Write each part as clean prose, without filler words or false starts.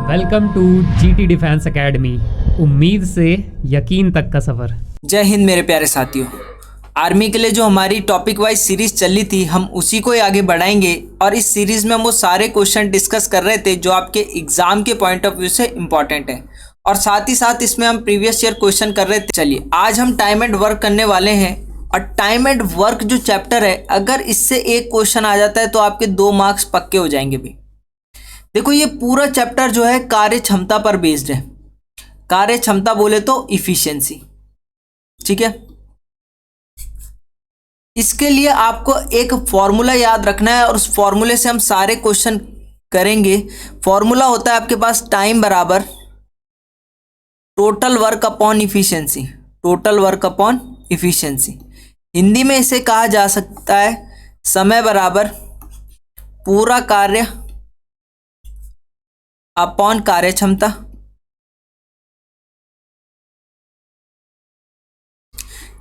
Welcome to GT defence academy. उम्मीद से यकीन तक का सफ़र। जय हिंद मेरे प्यारे साथियों। आर्मी के लिए जो हमारी टॉपिक वाइज सीरीज चली थी, हम उसी को ही आगे बढ़ाएंगे। और इस सीरीज में हम वो सारे क्वेश्चन डिस्कस कर रहे थे जो आपके एग्जाम के पॉइंट ऑफ व्यू से इंपॉर्टेंट है, और साथ ही साथ इसमें हम प्रीवियस ईयर क्वेश्चन कर रहे थे। चलिए आज हम टाइम एंड वर्क करने वाले हैं। और टाइम एंड वर्क जो चैप्टर है, अगर इससे एक क्वेश्चन आ जाता है तो आपके 2 मार्क्स पक्के हो जाएंगे भाई। देखो ये पूरा चैप्टर जो है कार्य क्षमता पर बेस्ड है। कार्य क्षमता बोले तो इफिशिएंसी, ठीक है। इसके लिए आपको एक फॉर्मूला याद रखना है और उस फॉर्मूले से हम सारे क्वेश्चन करेंगे। फॉर्मूला होता है आपके पास टाइम बराबर total work upon efficiency. Total work upon efficiency Hindi में इसे कहा जा सकता है समय बराबर पूरा कार्य अपॉन कार्य क्षमता।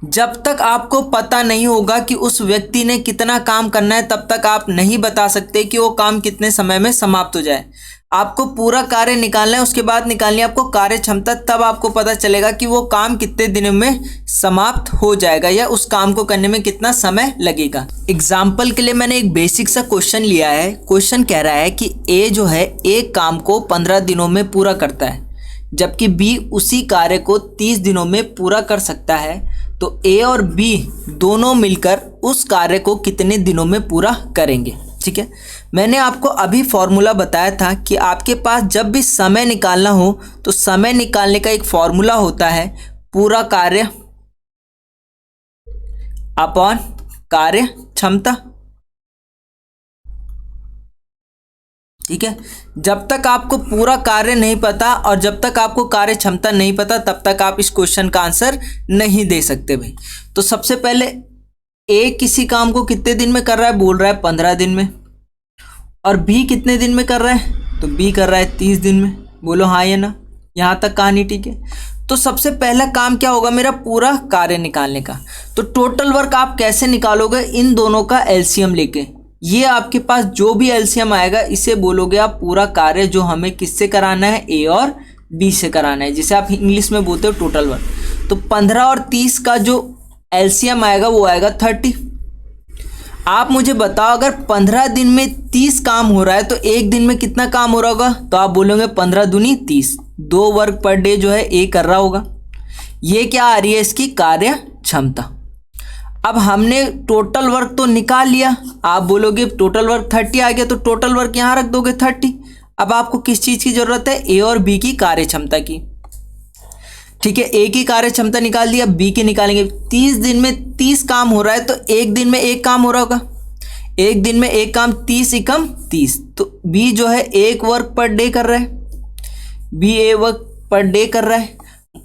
जब तक आपको पता नहीं होगा कि उस व्यक्ति ने कितना काम करना है, तब तक आप नहीं बता सकते कि वो काम कितने समय में समाप्त हो जाए। आपको पूरा कार्य निकालना है, उसके बाद निकालनी है आपको कार्य क्षमता, तब आपको पता चलेगा कि वो काम कितने दिनों में समाप्त हो जाएगा या उस काम को करने में कितना समय लगेगा। एग्जाम्पल के लिए मैंने एक बेसिक सा क्वेश्चन लिया है। क्वेश्चन कह रहा है कि ए जो है एक काम को 15 दिनों में पूरा करता है, जबकि बी उसी कार्य को 30 दिनों में पूरा कर सकता है। तो ए और बी दोनों मिलकर उस कार्य को कितने दिनों में पूरा करेंगे, ठीक है। मैंने आपको अभी फॉर्मूला बताया था कि आपके पास जब भी समय निकालना हो तो समय निकालने का एक फॉर्मूला होता है पूरा कार्य अपॉन कार्य क्षमता, ठीक है। जब तक आपको पूरा कार्य नहीं पता और जब तक आपको कार्य क्षमता नहीं पता, तब तक आप इस क्वेश्चन का आंसर नहीं दे सकते भाई। तो सबसे पहले ए किसी काम को कितने दिन में कर रहा है, बोल रहा है 15 दिन में। और बी कितने दिन में कर रहा है, तो बी कर रहा है 30 दिन में। बोलो हाँ या ना, यहाँ तक कहानी ठीक है। तो सबसे पहला काम क्या होगा मेरा, पूरा कार्य निकालने का। तो टोटल वर्क आप कैसे निकालोगे, इन दोनों का एलसीएम लेके। ये आपके पास जो भी एलसीएम आएगा इसे बोलोगे आप पूरा कार्य जो हमें किससे कराना है, ए और बी से कराना है, जिसे आप इंग्लिश में बोलते हो टोटल वर्क। तो 15 और 30 का जो एलसीएम आएगा वो आएगा 30। आप मुझे बताओ अगर 15 दिन में 30 काम हो रहा है तो एक दिन में कितना काम हो रहा होगा, तो आप बोलोगे 15 दूनी 30, 2 वर्क पर डे जो है ए कर रहा होगा। ये क्या आ रही है, इसकी कार्य क्षमता। अब हमने टोटल वर्क तो निकाल लिया, आप बोलोगे टोटल वर्क 30 आ गया, तो टोटल वर्क यहाँ रख दोगे 30। अब आपको किस चीज़ की ज़रूरत है, ए और बी की कार्य क्षमता की, ठीक है। ए की कार्य क्षमता निकाल दिया, बी की निकालेंगे। 30 दिन में 30 काम हो रहा है तो एक दिन में एक काम हो रहा होगा, एक दिन में एक काम, 30 एकम 30। तो बी जो है 1 वर्क पर डे कर रहा है, बी 1 वर्क पर डे कर रहा है।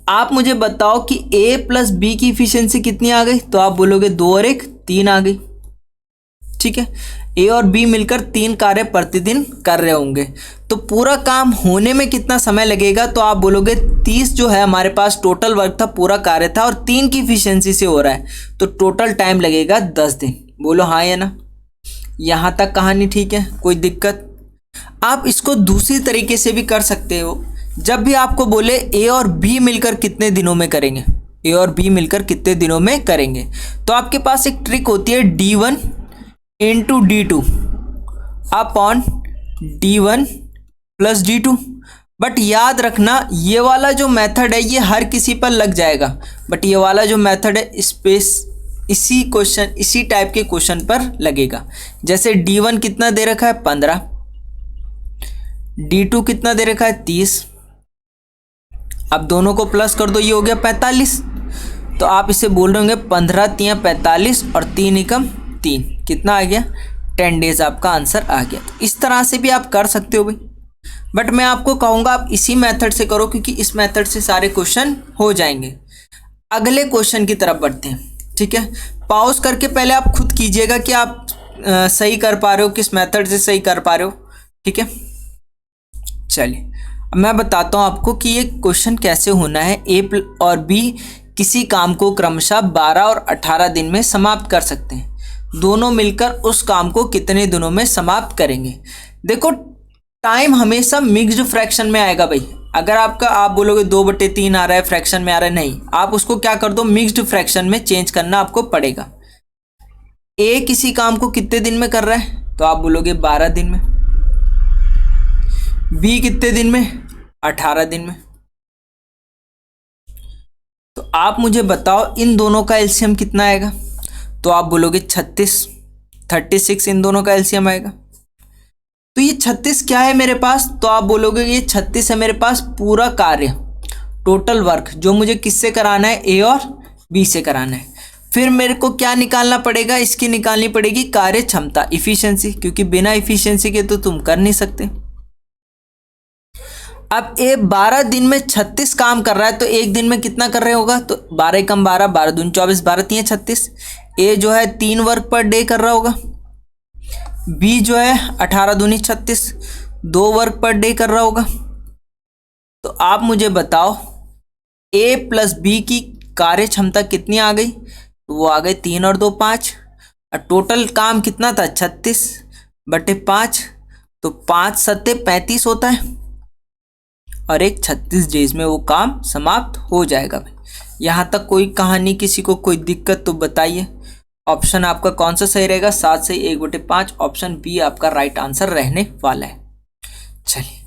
आप मुझे बताओ कि ए प्लस बी की इफिशियंसी कितनी आ गई, तो आप बोलोगे 2 और 1 3 आ गई, ठीक है। ए और बी मिलकर 3 कार्य प्रतिदिन कर रहे होंगे, तो पूरा काम होने में कितना समय लगेगा, तो आप बोलोगे 30 जो है हमारे पास टोटल वर्क था, पूरा कार्य था, और 3 की इफिशियंसी से हो रहा है, तो टोटल टाइम लगेगा 10 दिन। बोलो हाँ या ना, यहाँ तक कहानी ठीक है, कोई दिक्कत। आप इसको दूसरी तरीके से भी कर सकते हो। जब भी आपको बोले ए और बी मिलकर कितने दिनों में करेंगे, ए और बी मिलकर कितने दिनों में करेंगे, तो आपके पास एक ट्रिक होती है D1 into D2 upon D1 plus D2। But याद रखना ये वाला जो मेथड है ये हर किसी पर लग जाएगा, बट ये वाला जो मेथड है स्पेस इसी क्वेश्चन, इसी टाइप के क्वेश्चन पर लगेगा। जैसे D1 कितना दे रखा है 15, D2 कितना दे रखा है 30। अब दोनों को प्लस कर दो, ये हो गया 45। तो आप इसे बोल रहे होंगे 15 3 45 और 3 एकम 3, कितना आ गया 10 डेज, आपका आंसर आ गया। तो इस तरह से भी आप कर सकते हो भाई, बट मैं आपको कहूँगा आप इसी मेथड से करो, क्योंकि इस मेथड से सारे क्वेश्चन हो जाएंगे। अगले क्वेश्चन की तरफ बढ़ते हैं, ठीक है। पॉज करके पहले आप खुद कीजिएगा कि आप सही कर पा रहे हो, किस मेथड से सही कर पा रहे हो, ठीक है। चलिए अब मैं बताता हूँ आपको कि ये क्वेश्चन कैसे होना है। ए और बी किसी काम को क्रमशः 12 और 18 दिन में समाप्त कर सकते हैं। दोनों मिलकर उस काम को कितने दिनों में समाप्त करेंगे। देखो टाइम हमेशा मिक्स्ड फ्रैक्शन में आएगा भाई। अगर आप बोलोगे 2/3 आ रहा है फ्रैक्शन में आ रहा है, नहीं, आप उसको क्या कर दो, मिक्स्ड फ्रैक्शन में चेंज करना आपको पड़ेगा। ए किसी काम को कितने दिन में कर रहा है, तो आप बोलोगे 12 दिन में। बी कितने दिन में, 18 दिन में। तो आप मुझे बताओ इन दोनों का एलसीएम कितना आएगा, तो आप बोलोगे 36 इन दोनों का एलसीएम आएगा। तो ये 36 क्या है मेरे पास, तो आप बोलोगे ये 36 है मेरे पास पूरा कार्य, टोटल वर्क, जो मुझे किससे कराना है, ए और बी से कराना है। फिर मेरे को क्या निकालना पड़ेगा, इसकी निकालनी पड़ेगी कार्य क्षमता, इफिशिएंसी, क्योंकि बिना इफिशिएंसी के तो तुम कर नहीं सकते। अब ए 12 दिन में 36 काम कर रहा है, तो एक दिन में कितना कर रहे होगा, तो 12 कम 12, 12 दूनी 24, 12 3 36। ए जो है 3 वर्क पर डे कर रहा होगा। बी जो है 18 दूनी 36, 2 वर्क पर डे कर रहा होगा। तो आप मुझे बताओ ए प्लस बी की कार्य क्षमता कितनी आ गई, तो वो आ गई 3 और 2 5, और टोटल काम कितना था 36/5, तो 5 सत्ते 35 होता है, और एक 36 डेज में वो काम समाप्त हो जाएगा भाई। यहाँ तक कोई कहानी, किसी को कोई दिक्कत तो बताइए। ऑप्शन आपका कौन सा सही रहेगा, 7 से 1/5, ऑप्शन बी आपका राइट आंसर रहने वाला है। चलिए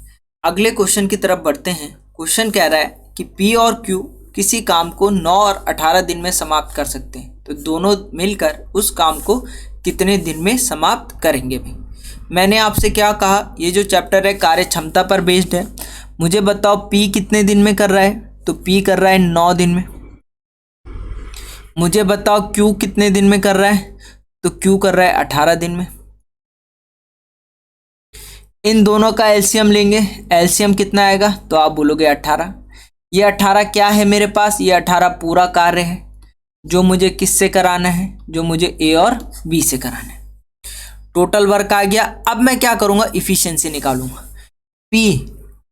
अगले क्वेश्चन की तरफ बढ़ते हैं। क्वेश्चन कह रहा है कि पी और क्यू किसी काम को 9 और 18 दिन में समाप्त कर सकते हैं, तो दोनों मिलकर उस काम को कितने दिन में समाप्त करेंगे भाई। मैंने आपसे क्या कहा, ये जो चैप्टर है कार्य क्षमता पर बेस्ड है। मुझे बताओ पी कितने दिन में कर रहा है, तो पी कर रहा है 9 दिन में। मुझे बताओ क्यू कितने दिन में कर रहा है, तो क्यू कर रहा है 18 दिन में। इन दोनों का एलसीएम लेंगे, एलसीएम कितना आएगा, तो आप बोलोगे 18। ये 18 क्या है मेरे पास, ये 18 पूरा कार्य है जो मुझे किससे कराना है, जो मुझे ए और बी से कराना है। टोटल वर्क आ गया। अब मैं क्या करूंगा, इफिशिएंसी निकालूंगा। पी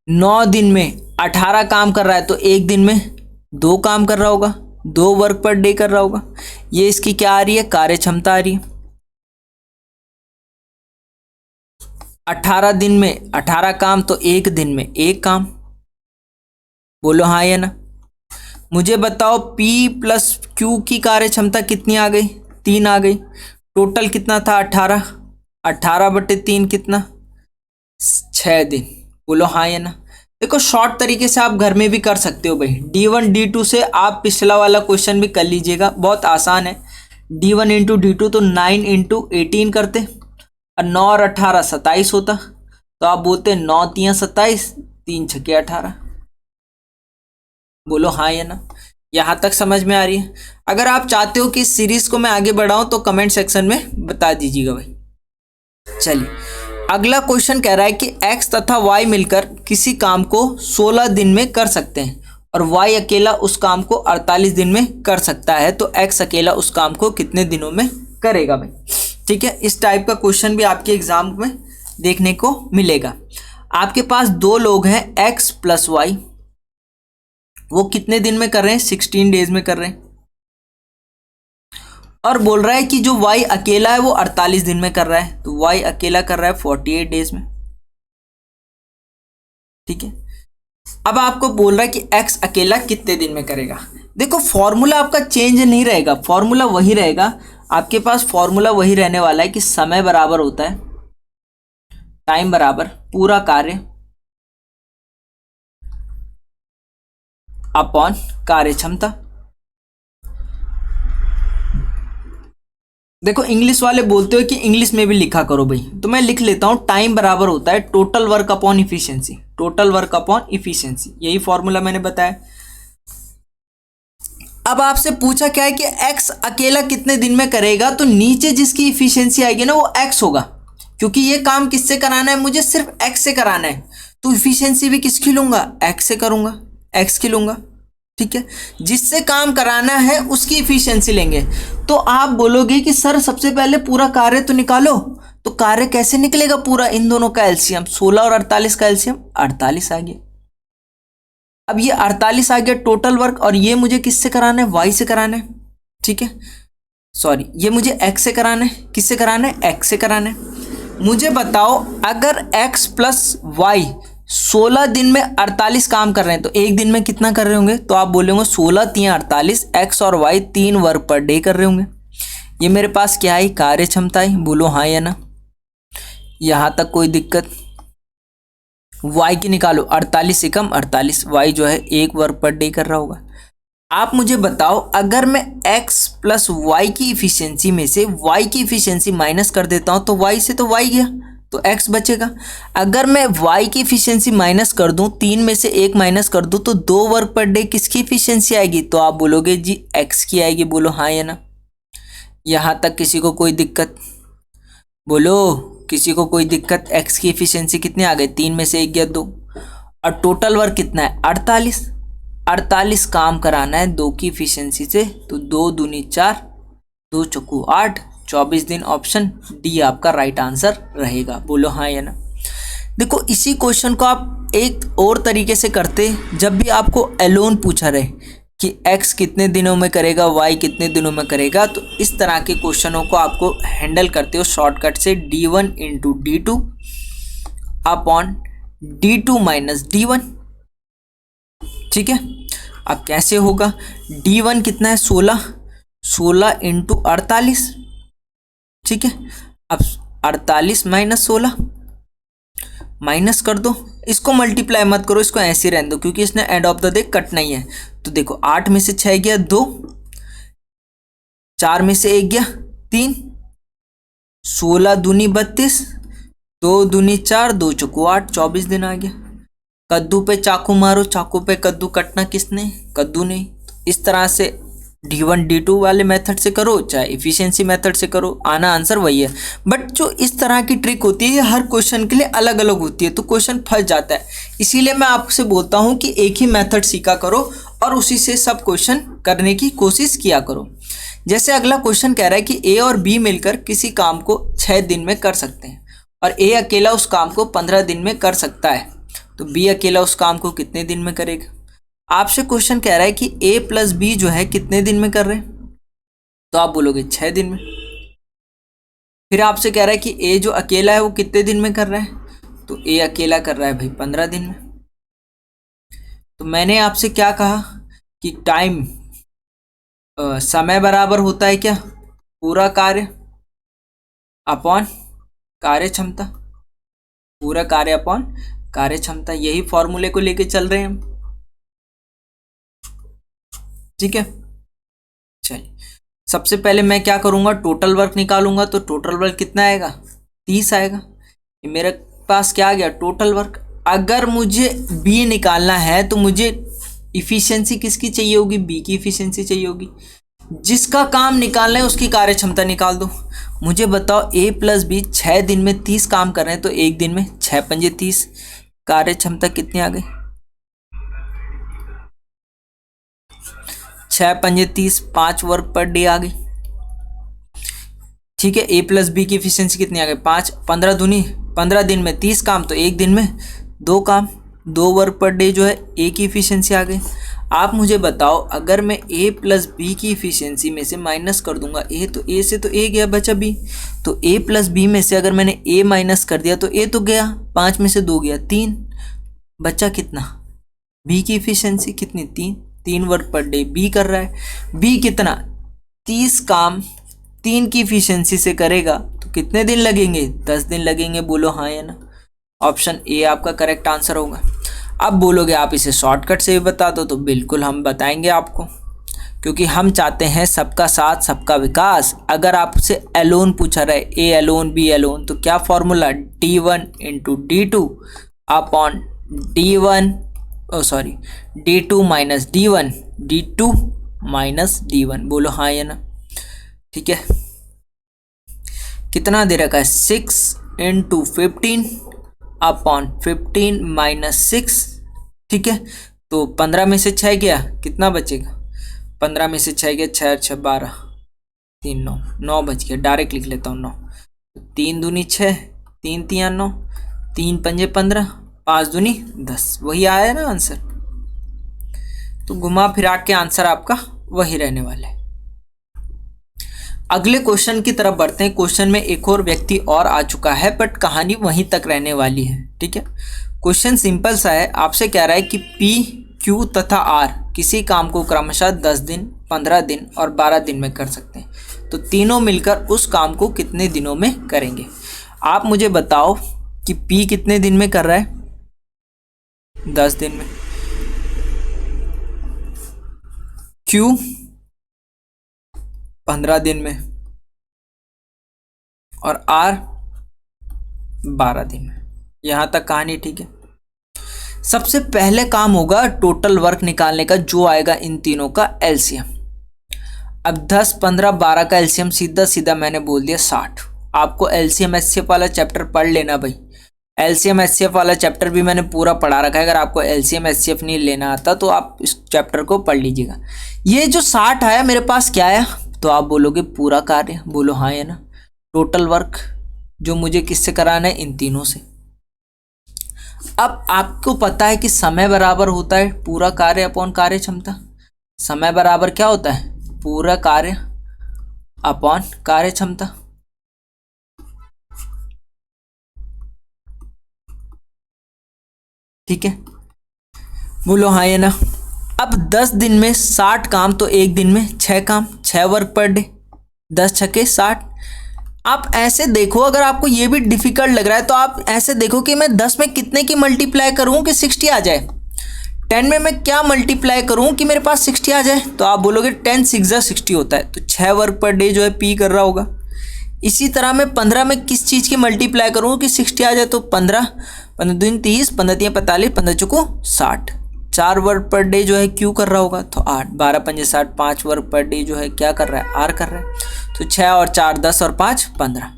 9 दिन में 18 काम कर रहा है, तो एक दिन में 2 काम कर रहा होगा, 2 वर्क पर डे कर रहा होगा। ये इसकी क्या आ रही है, कार्य क्षमता आ रही है। 18 दिन में 18 काम, तो एक दिन में 1 काम। बोलो हाँ या ना। मुझे बताओ P प्लस Q की कार्य क्षमता कितनी आ गई, 3 आ गई। टोटल कितना था 18, 18/3 कितना, 6 दिन। बोलो हाँ या ना। देखो शॉर्ट तरीके से आप घर में भी कर सकते हो भाई। D1 D2 से आप पिछला वाला क्वेश्चन भी कर लीजिएगा, बहुत आसान है। D1 इंटू D2 तो 9 इंटू 18 करते, और 9 और 18 27 होता, तो आप बोलते 9 3 27, 3 6 18। बोलो हाँ या ना। यहाँ तक समझ में आ रही है। अगर आप चाहते हो कि इस सीरीज को मैं आगे बढ़ाऊं तो कमेंट सेक्शन में बता दीजिएगा भाई। चलिए अगला क्वेश्चन कह रहा है कि x तथा y मिलकर किसी काम को 16 दिन में कर सकते हैं, और y अकेला उस काम को 48 दिन में कर सकता है, तो x अकेला उस काम को कितने दिनों में करेगा भाई। ठीक है, इस टाइप का क्वेश्चन भी आपके एग्जाम में देखने को मिलेगा। आपके पास 2 लोग हैं x प्लस वाई, वो कितने दिन में कर रहे हैं, 16 डेज में कर रहे हैं, और बोल रहा है कि जो y अकेला है वो 48 दिन में कर रहा है, तो y अकेला कर रहा है 48 डेज में। ठीक है, अब आपको बोल रहा है कि x अकेला कितने दिन में करेगा। देखो फॉर्मूला आपका चेंज नहीं रहेगा, फॉर्मूला वही रहेगा। आपके पास फॉर्मूला वही रहने वाला है कि समय बराबर होता है टाइम बराबर पूरा कार्य अपॉन कार्य क्षमता। देखो इंग्लिश वाले बोलते हो कि इंग्लिश में भी लिखा करो भाई, तो मैं लिख लेता हूं। टाइम बराबर होता है total work upon efficiency, total work upon efficiency, यही फॉर्मूला मैंने बताया। अब आपसे पूछा क्या है कि x अकेला कितने दिन में करेगा, तो नीचे जिसकी इफिशिएंसी आएगी ना वो x होगा, क्योंकि ये काम किससे कराना है, मुझे सिर्फ x से कराना है, तो इफिशिएंसी भी किसकी लूंगा, x से करूंगा, x की लूंगा। ठीक है, जिससे काम कराना है उसकी इफिशिएंसी लेंगे। तो आप बोलोगे कि सर सबसे पहले पूरा कार्य तो निकालो, तो कार्य कैसे निकलेगा पूरा, इन दोनों का एलसीएम 16 और 48 का एलसीएम 48 आ गया। अब ये 48 आ गया टोटल वर्क, और ये मुझे किससे कराना है, y से कराना है। ठीक है, सॉरी ये मुझे x से कराना है, किससे कराना है, x से कराना है। मुझे बताओ अगर x प्लस वाई 16 दिन में 48 काम कर रहे हैं तो एक दिन में कितना कर रहे होंगे? तो आप बोलेंगे 16 3 48, x और y 3 वर्क पर डे कर रहे होंगे। ये मेरे पास क्या है? कार्य क्षमता है। बोलो हाँ या ना। यहाँ तक कोई दिक्कत? y की निकालो, 48 से कम 48, y जो है 1 वर्क पर डे कर रहा होगा। आप मुझे बताओ अगर मैं x प्लस वाई की इफिशियंसी में से y की इफिशियंसी माइनस कर देता हूं तो y से तो y गया तो x बचेगा। अगर मैं y की इफिशियंसी माइनस कर दूं, 3 में से 1 माइनस कर दूं तो 2 वर्क पर डे किसकी इफिशियंसी आएगी? तो आप बोलोगे जी x की आएगी। बोलो हाँ या ना। यहाँ तक किसी को कोई दिक्कत? बोलो किसी को कोई दिक्कत? x की इफिशियंसी कितनी आ गई? 3 में से 1 गया 2। और टोटल वर्क कितना है? 48 काम कराना है 2 की इफिशियंसी से, तो 2 दूनी 4, 2 चौकू 8, 24 दिन। ऑप्शन डी आपका राइट आंसर रहेगा। बोलो हाँ या ना। देखो इसी क्वेश्चन को आप एक और तरीके से करते, जब भी आपको एलोन पूछा रहे कि x कितने दिनों में करेगा, y कितने दिनों में करेगा, तो इस तरह के क्वेश्चनों को आपको हैंडल करते हो शॉर्टकट से d1 into d2 upon d2 minus d1। ठीक है, अब कैसे होगा? d1 कितना है? 16 इंटू 48। ठीक है, अब 48 माइनस 16 माइनस कर दो, इसको मल्टीप्लाई मत करो, इसको ऐसे रहने दो क्योंकि इसने एंड ऑफ द डे कटना ही है। तो देखो 8 में से 6 गया 2, 4 में से 1 गया 3, 16 दूनी 32, 2 दूनी 4, 2 चौको 8, 24 दिन आ गया। कद्दू पे चाकू मारो, चाकू पे कद्दू कटना किसने? कद्दू ने। इस तरह से d1 d2 वाले मेथड से करो चाहे इफिशियंसी मेथड से करो, आना आंसर वही है। बट जो इस तरह की ट्रिक होती है ये हर क्वेश्चन के लिए अलग अलग होती है, तो क्वेश्चन फंस जाता है। इसीलिए मैं आपसे बोलता हूँ कि एक ही मेथड सीखा करो और उसी से सब क्वेश्चन करने की कोशिश किया करो। जैसे अगला क्वेश्चन कह रहा है कि ए और बी मिलकर किसी काम को 6 दिन में कर सकते हैं और ए अकेला उस काम को 15 दिन में कर सकता है, तो बी अकेला उस काम को कितने दिन में करेगा? आपसे क्वेश्चन कह रहा है कि a प्लस बी जो है कितने दिन में कर रहे हैं, तो आप बोलोगे 6 दिन में। फिर आपसे कह रहा है कि a जो अकेला है वो कितने दिन में कर रहा है, तो a अकेला कर रहा है भाई 15 दिन में। तो मैंने आपसे क्या कहा कि टाइम समय बराबर होता है क्या? पूरा कार्य अपॉन कार्य क्षमता, पूरा कार्य अपॉन कार्य क्षमता, यही फॉर्मूले को लेके चल रहे हैं हम। ठीक है, चलिए सबसे पहले मैं क्या करूंगा? टोटल वर्क निकालूंगा, तो टोटल वर्क कितना आएगा? 30 आएगा। ये मेरे पास क्या आ गया? Total work. अगर मुझे बी निकालना है तो मुझे इफिशियंसी किसकी चाहिए होगी? बी की इफिशियंसी चाहिए होगी। जिसका काम निकालना है उसकी कार्य क्षमता निकाल दो। मुझे बताओ ए प्लस बी 6 दिन में 30 काम कर रहे हैं, तो एक दिन में 6 पंजे 30, कार्य क्षमता कितनी आ गई? 6 पंजे 30, 5 वर्क पर डे आ गई। ठीक है, ए प्लस बी की इफिशियंसी कितनी आ गई? 5, 15 दूनी 15 दिन में 30 काम, तो एक दिन में 2 काम, 2 वर्क पर डे जो है ए की इफिशियंसी आ गई। आप मुझे बताओ अगर मैं ए प्लस बी की इफिशियंसी में से माइनस कर दूंगा ए, तो ए से तो ए गया, बचा बी। तो ए प्लस बी में से अगर मैंने ए माइनस कर दिया तो ए तो गया, 5 में से 2 गया 3, बचा कितना? बी की इफिशियंसी कितनी? 3 वर्क पर डे बी कर रहा है। बी कितना? 30 काम 3 की इफिशियंसी से करेगा, तो कितने दिन लगेंगे? 10 दिन लगेंगे। बोलो हाँ या ना। ऑप्शन ए आपका करेक्ट आंसर होगा। अब बोलोगे आप इसे शॉर्टकट से भी बता दो, तो बिल्कुल हम बताएंगे आपको, क्योंकि हम चाहते हैं सबका साथ सबका विकास। अगर आपसे एलोन पूछा रहे, ए एलोन बी एलोन, तो क्या formula? d1 into d2 upon d2 minus d1, d2 minus d1। बोलो हाँ या ना। ठीक है, कितना दे रखा है? 6 इंटू 15 अपॉन 15 माइनस 6। ठीक है, तो 15 में से 6 गया, कितना बचेगा? 15 में से 6 गया, 6 6 12, 3 9, 9 बच गया। डायरेक्ट लिख लेता हूँ 9। 3 दूनी 6, 3 3 9, 3 पंजे 15, 5 दूनी 10, वही आया ना आंसर। तो घुमा फिरा के आंसर आपका वही रहने वाला है। अगले क्वेश्चन की तरफ बढ़ते हैं। क्वेश्चन में एक और व्यक्ति और आ चुका है, बट कहानी वहीं तक रहने वाली है। ठीक है, क्वेश्चन सिंपल सा है। आपसे कह रहा है कि पी, क्यू तथा आर किसी काम को क्रमशः 10 दिन, 15 दिन और 12 दिन में कर सकते हैं, तो तीनों मिलकर उस काम को कितने दिनों में करेंगे। आप मुझे बताओ कि पी कितने दिन में कर रहा है? 10 दिन में। क्यू 15 दिन में और आर 12 दिन में। यहां तक कहानी ठीक है। सबसे पहले काम होगा टोटल वर्क निकालने का, जो आएगा इन तीनों का एलसीएम। अब 10, 15, 12 का एलसीएम सीधा सीधा मैंने बोल दिया 60। आपको एलसीएम एचसीएफ वाला चैप्टर पढ़ लेना भाई। एलसीएम एचसीएफ वाला चैप्टर भी मैंने पूरा पढ़ा रखा है। अगर आपको एलसीएम एचसीएफ नहीं लेना आता तो आप इस चैप्टर को पढ़ लीजिएगा। ये जो 60 आया मेरे पास, क्या आया? तो आप बोलोगे पूरा कार्य, बोलो हाँ है ना। टोटल वर्क जो मुझे किससे कराना है? इन तीनों से। अब आपको पता है कि समय बराबर होता है पूरा कार्य अपॉन कार्य क्षमता। समय बराबर क्या होता है? पूरा कार्य अपॉन कार्य क्षमता। ठीक है, बोलो हाँ या ना। अब 10 दिन में 60 काम, तो एक दिन में 6 काम, 6 वर्क पर डे, 10 छक्के 60। आप ऐसे देखो, अगर आपको ये भी डिफिकल्ट लग रहा है तो आप ऐसे देखो कि मैं 10 में कितने की मल्टीप्लाई करूं कि 60 आ जाए। 10 में मैं क्या मल्टीप्लाई करूं कि मेरे पास 60 आ जाए? तो आप बोलोगे 10 6 60 होता है, तो 6 वर्क पर डे जो है पी कर रहा होगा। इसी तरह मैं 15 में किस चीज़ की मल्टीप्लाई करूँ कि 60 आ जाए? तो 15, 15 दूनी 30, 15 तिया 45, 15 चौको 60। 4 वर्क पर डे जो है क्यू कर रहा होगा, तो 8, 12 पंजे 60। 5 वर्क पर डे जो है क्या कर रहा है? आर कर रहा है। तो 6 और 4 10 और 5 15।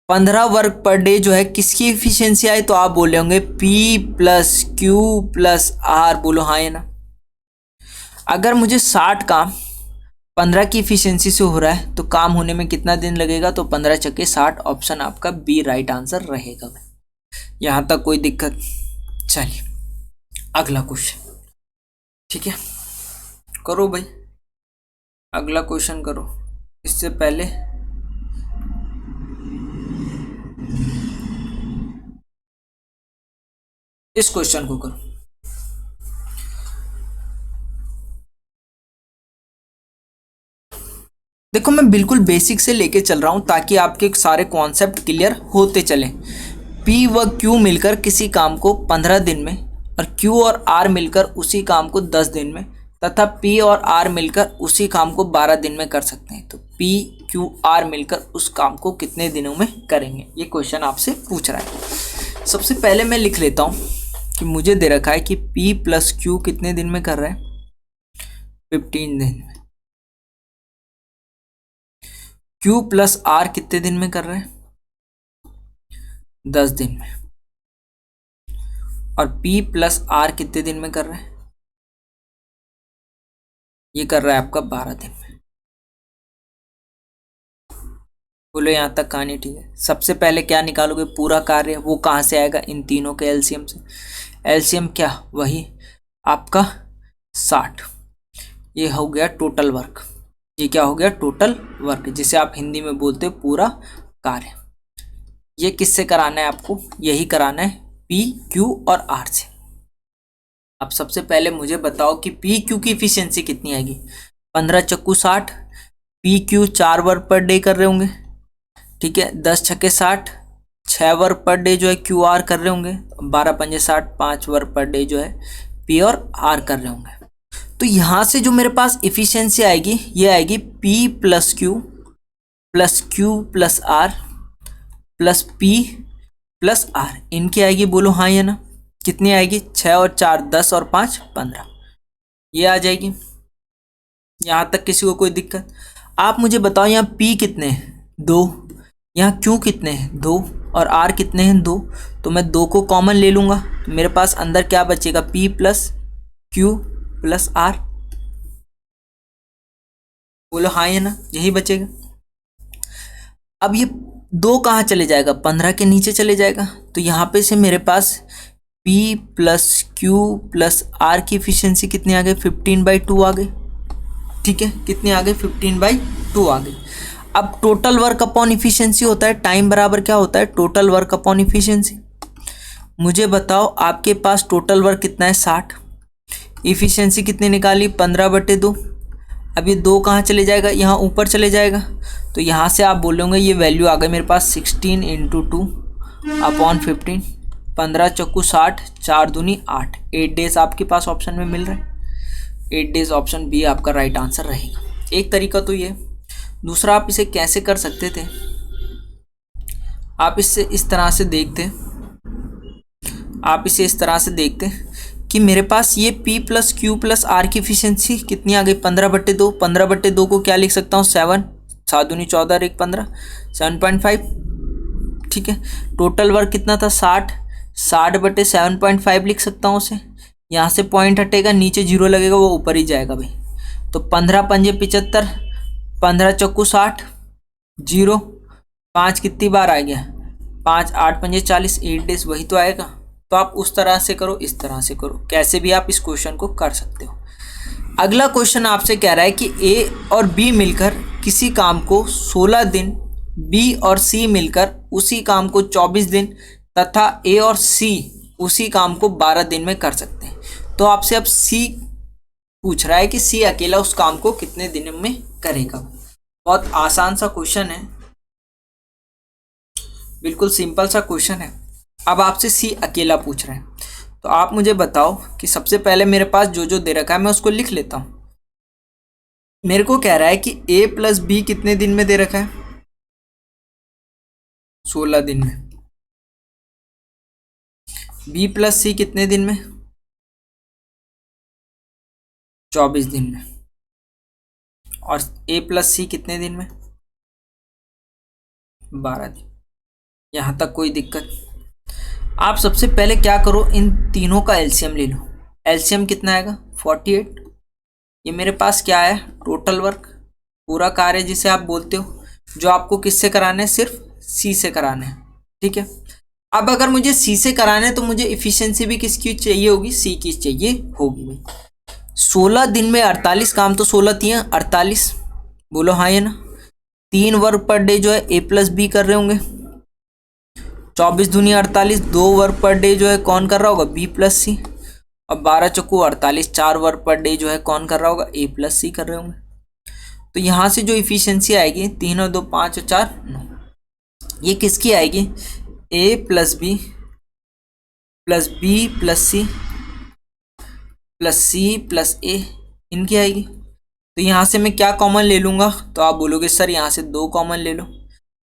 15 वर्क पर डे जो है किसकी एफिशिएंसी आई? तो आप बोले होंगे P plus Q plus R. बोलो हाँ या ना। अगर मुझे 60 काम 15 की इफिशियंसी से हो रहा है तो काम होने में कितना दिन लगेगा? तो 15 छक्के 60। ऑप्शन आपका बी राइट आंसर रहेगा। यहां तक कोई दिक्कत? चलिए अगला क्वेश्चन। ठीक है, करो भाई अगला क्वेश्चन करो। इससे पहले इस क्वेश्चन को करो। देखो मैं बिल्कुल बेसिक से लेके चल रहा हूं ताकि आपके सारे कॉन्सेप्ट क्लियर होते चले। पी व क्यू मिलकर किसी काम को 15 दिन में और क्यू और आर मिलकर उसी काम को 10 दिन में तथा पी और आर मिलकर उसी काम को 12 दिन में कर सकते हैं, तो पी क्यू आर मिलकर उस काम को कितने दिनों में करेंगे? ये क्वेश्चन आपसे पूछ रहा है। सबसे पहले मैं लिख लेता हूँ कि मुझे दे रखा है कि पी प्लस क्यू कितने दिन में कर रहा है? 15 दिन में। क्यू प्लस आर कितने दिन में कर रहा है? 10 दिन में। और P प्लस आर कितने दिन में कर रहा है? ये कर रहा है आपका 12 दिन में। बोलो यहां तक कहानी ठीक है। सबसे पहले क्या निकालोगे? पूरा कार्य। वो कहां से आएगा? इन तीनों के एलसीएम से। एलसीएम क्या? वही आपका 60। ये हो गया टोटल वर्क। ये क्या हो गया? टोटल वर्क, जिसे आप हिंदी में बोलते हो पूरा कार्य। ये किससे कराना है आपको? यही कराना है पी क्यू और आर से। अब सबसे पहले मुझे बताओ कि पी क्यू की इफिशियंसी कितनी आएगी? 15 चक्कू 60। P Q 4 work per day कर रहे होंगे, ठीक है। 10 छक्के 60। 6 वर्क पर डे जो है क्यू आर कर रहे होंगे। 12 पंजे 60। 5 वर्क पर डे जो है पी और आर कर रहे होंगे। तो यहाँ से जो मेरे पास इफिशियंसी आएगी, ये आएगी P plus Q plus R plus P plus R. इनकी आएगी, बोलो हाँ या ना। कितनी आएगी? 6 और 4 10 और 5 15। ये आ जाएगी। यहाँ तक किसी को कोई दिक्कत? आप मुझे बताओ यहाँ पी कितने हैं? 2। यहाँ क्यू कितने हैं? 2। और आर कितने हैं? 2। तो मैं 2 को कॉमन ले लूँगा, तो मेरे पास अंदर क्या बचेगा? P plus Q plus R. बोलो हाँ या ना, यही बचेगा। अब ये 2 कहाँ चले जाएगा? 15 के नीचे चले जाएगा। तो यहाँ पे से मेरे पास P plus Q plus R की इफिशियंसी कितनी आ गई? 15/2 आ गई। ठीक है, कितनी आ गई? 15/2 आ गई। अब टोटल वर्क अपॉन इफिशियंसी होता है, टाइम बराबर क्या होता है, टोटल वर्क अपॉन इफिशियंसी। मुझे बताओ आपके पास टोटल वर्क कितना है 60, इफिशियंसी कितनी निकाली 15/2। अब ये 2 कहाँ चले जाएगा, यहाँ ऊपर चले जाएगा, तो यहाँ से आप बोलोगे ये वैल्यू आ गई मेरे पास 16 × 2 अपॉन 15, 15 चौकू 60, 4 दूनी 8, 8 डेज आपके पास ऑप्शन में मिल रहा है। 8 डेज ऑप्शन बी आपका राइट आंसर रहेगा। एक तरीका तो ये, दूसरा आप इसे कैसे कर सकते थे, आप इसे इस तरह से देखते, आप इसे इस तरह से देखते कि मेरे पास ये P + Q + R की इफिशियंसी कितनी आ गई 15/2। 15/2 को क्या लिख सकता हूँ 7, 7 दूनी 14 और 1 15, 7.5। ठीक है, टोटल वर्क कितना था 60, 60/7.5 लिख सकता हूँ उसे। यहाँ से पॉइंट हटेगा, नीचे 0 लगेगा, वो ऊपर ही जाएगा भाई। तो 15 पंजे 75, 15 चौकू 60, 0, 5 कितनी बार आ गया 5, 8 पंजे 40, 8 डेज वही तो आएगा। तो आप उस तरह से करो, इस तरह से करो, कैसे भी आप इस क्वेश्चन को कर सकते हो। अगला क्वेश्चन आपसे कह रहा है कि ए और बी मिलकर किसी काम को 16 दिन, बी और सी मिलकर उसी काम को 24 दिन तथा ए और सी उसी काम को 12 दिन में कर सकते हैं। तो आपसे अब सी पूछ रहा है कि सी अकेला उस काम को कितने दिन में करेगा। बहुत आसान सा क्वेश्चन है, बिल्कुल सिंपल सा क्वेश्चन है। अब आपसे सी अकेला पूछ रहे हैं, तो आप मुझे बताओ कि सबसे पहले मेरे पास जो जो दे रखा है मैं उसको लिख लेता हूं। मेरे को कह रहा है कि a + b कितने दिन में दे रखा है 16 दिन में, b + c कितने दिन में 24 दिन में, और a + c कितने दिन में 12 दिन। यहां तक कोई दिक्कत? आप सबसे पहले क्या करो, इन तीनों का एलसीएम ले लो। एलसीएम कितना आएगा 48। ये मेरे पास क्या है टोटल वर्क, पूरा कार्य जिसे आप बोलते हो, जो आपको किससे कराना है, सिर्फ सी से कराना है। ठीक है, अब अगर मुझे सी से कराना है तो मुझे इफिशियंसी भी किसकी चाहिए होगी, सी की चाहिए होगी भाई। 16 दिन में 48 काम, तो 16 3 48, बोलो हाँ या ना। 3 वर्क पर डे जो है ए + बी कर रहे होंगे, 24 दूनी 48, 2 वर्क पर डे जो है कौन कर रहा होगा बी + सी, और 12 चौकू 48, 4 वर्क पर डे जो है कौन कर रहा होगा ए + सी कर रहे होंगे। तो यहाँ से जो इफिशियंसी आएगी 3 और 2 5 और 4 9, ये किसकी आएगी, ए + बी + बी + सी + सी + ए, इनकी आएगी। तो यहाँ से मैं क्या कॉमन ले लूँगा, तो आप बोलोगे सर यहाँ से 2 कॉमन ले लो।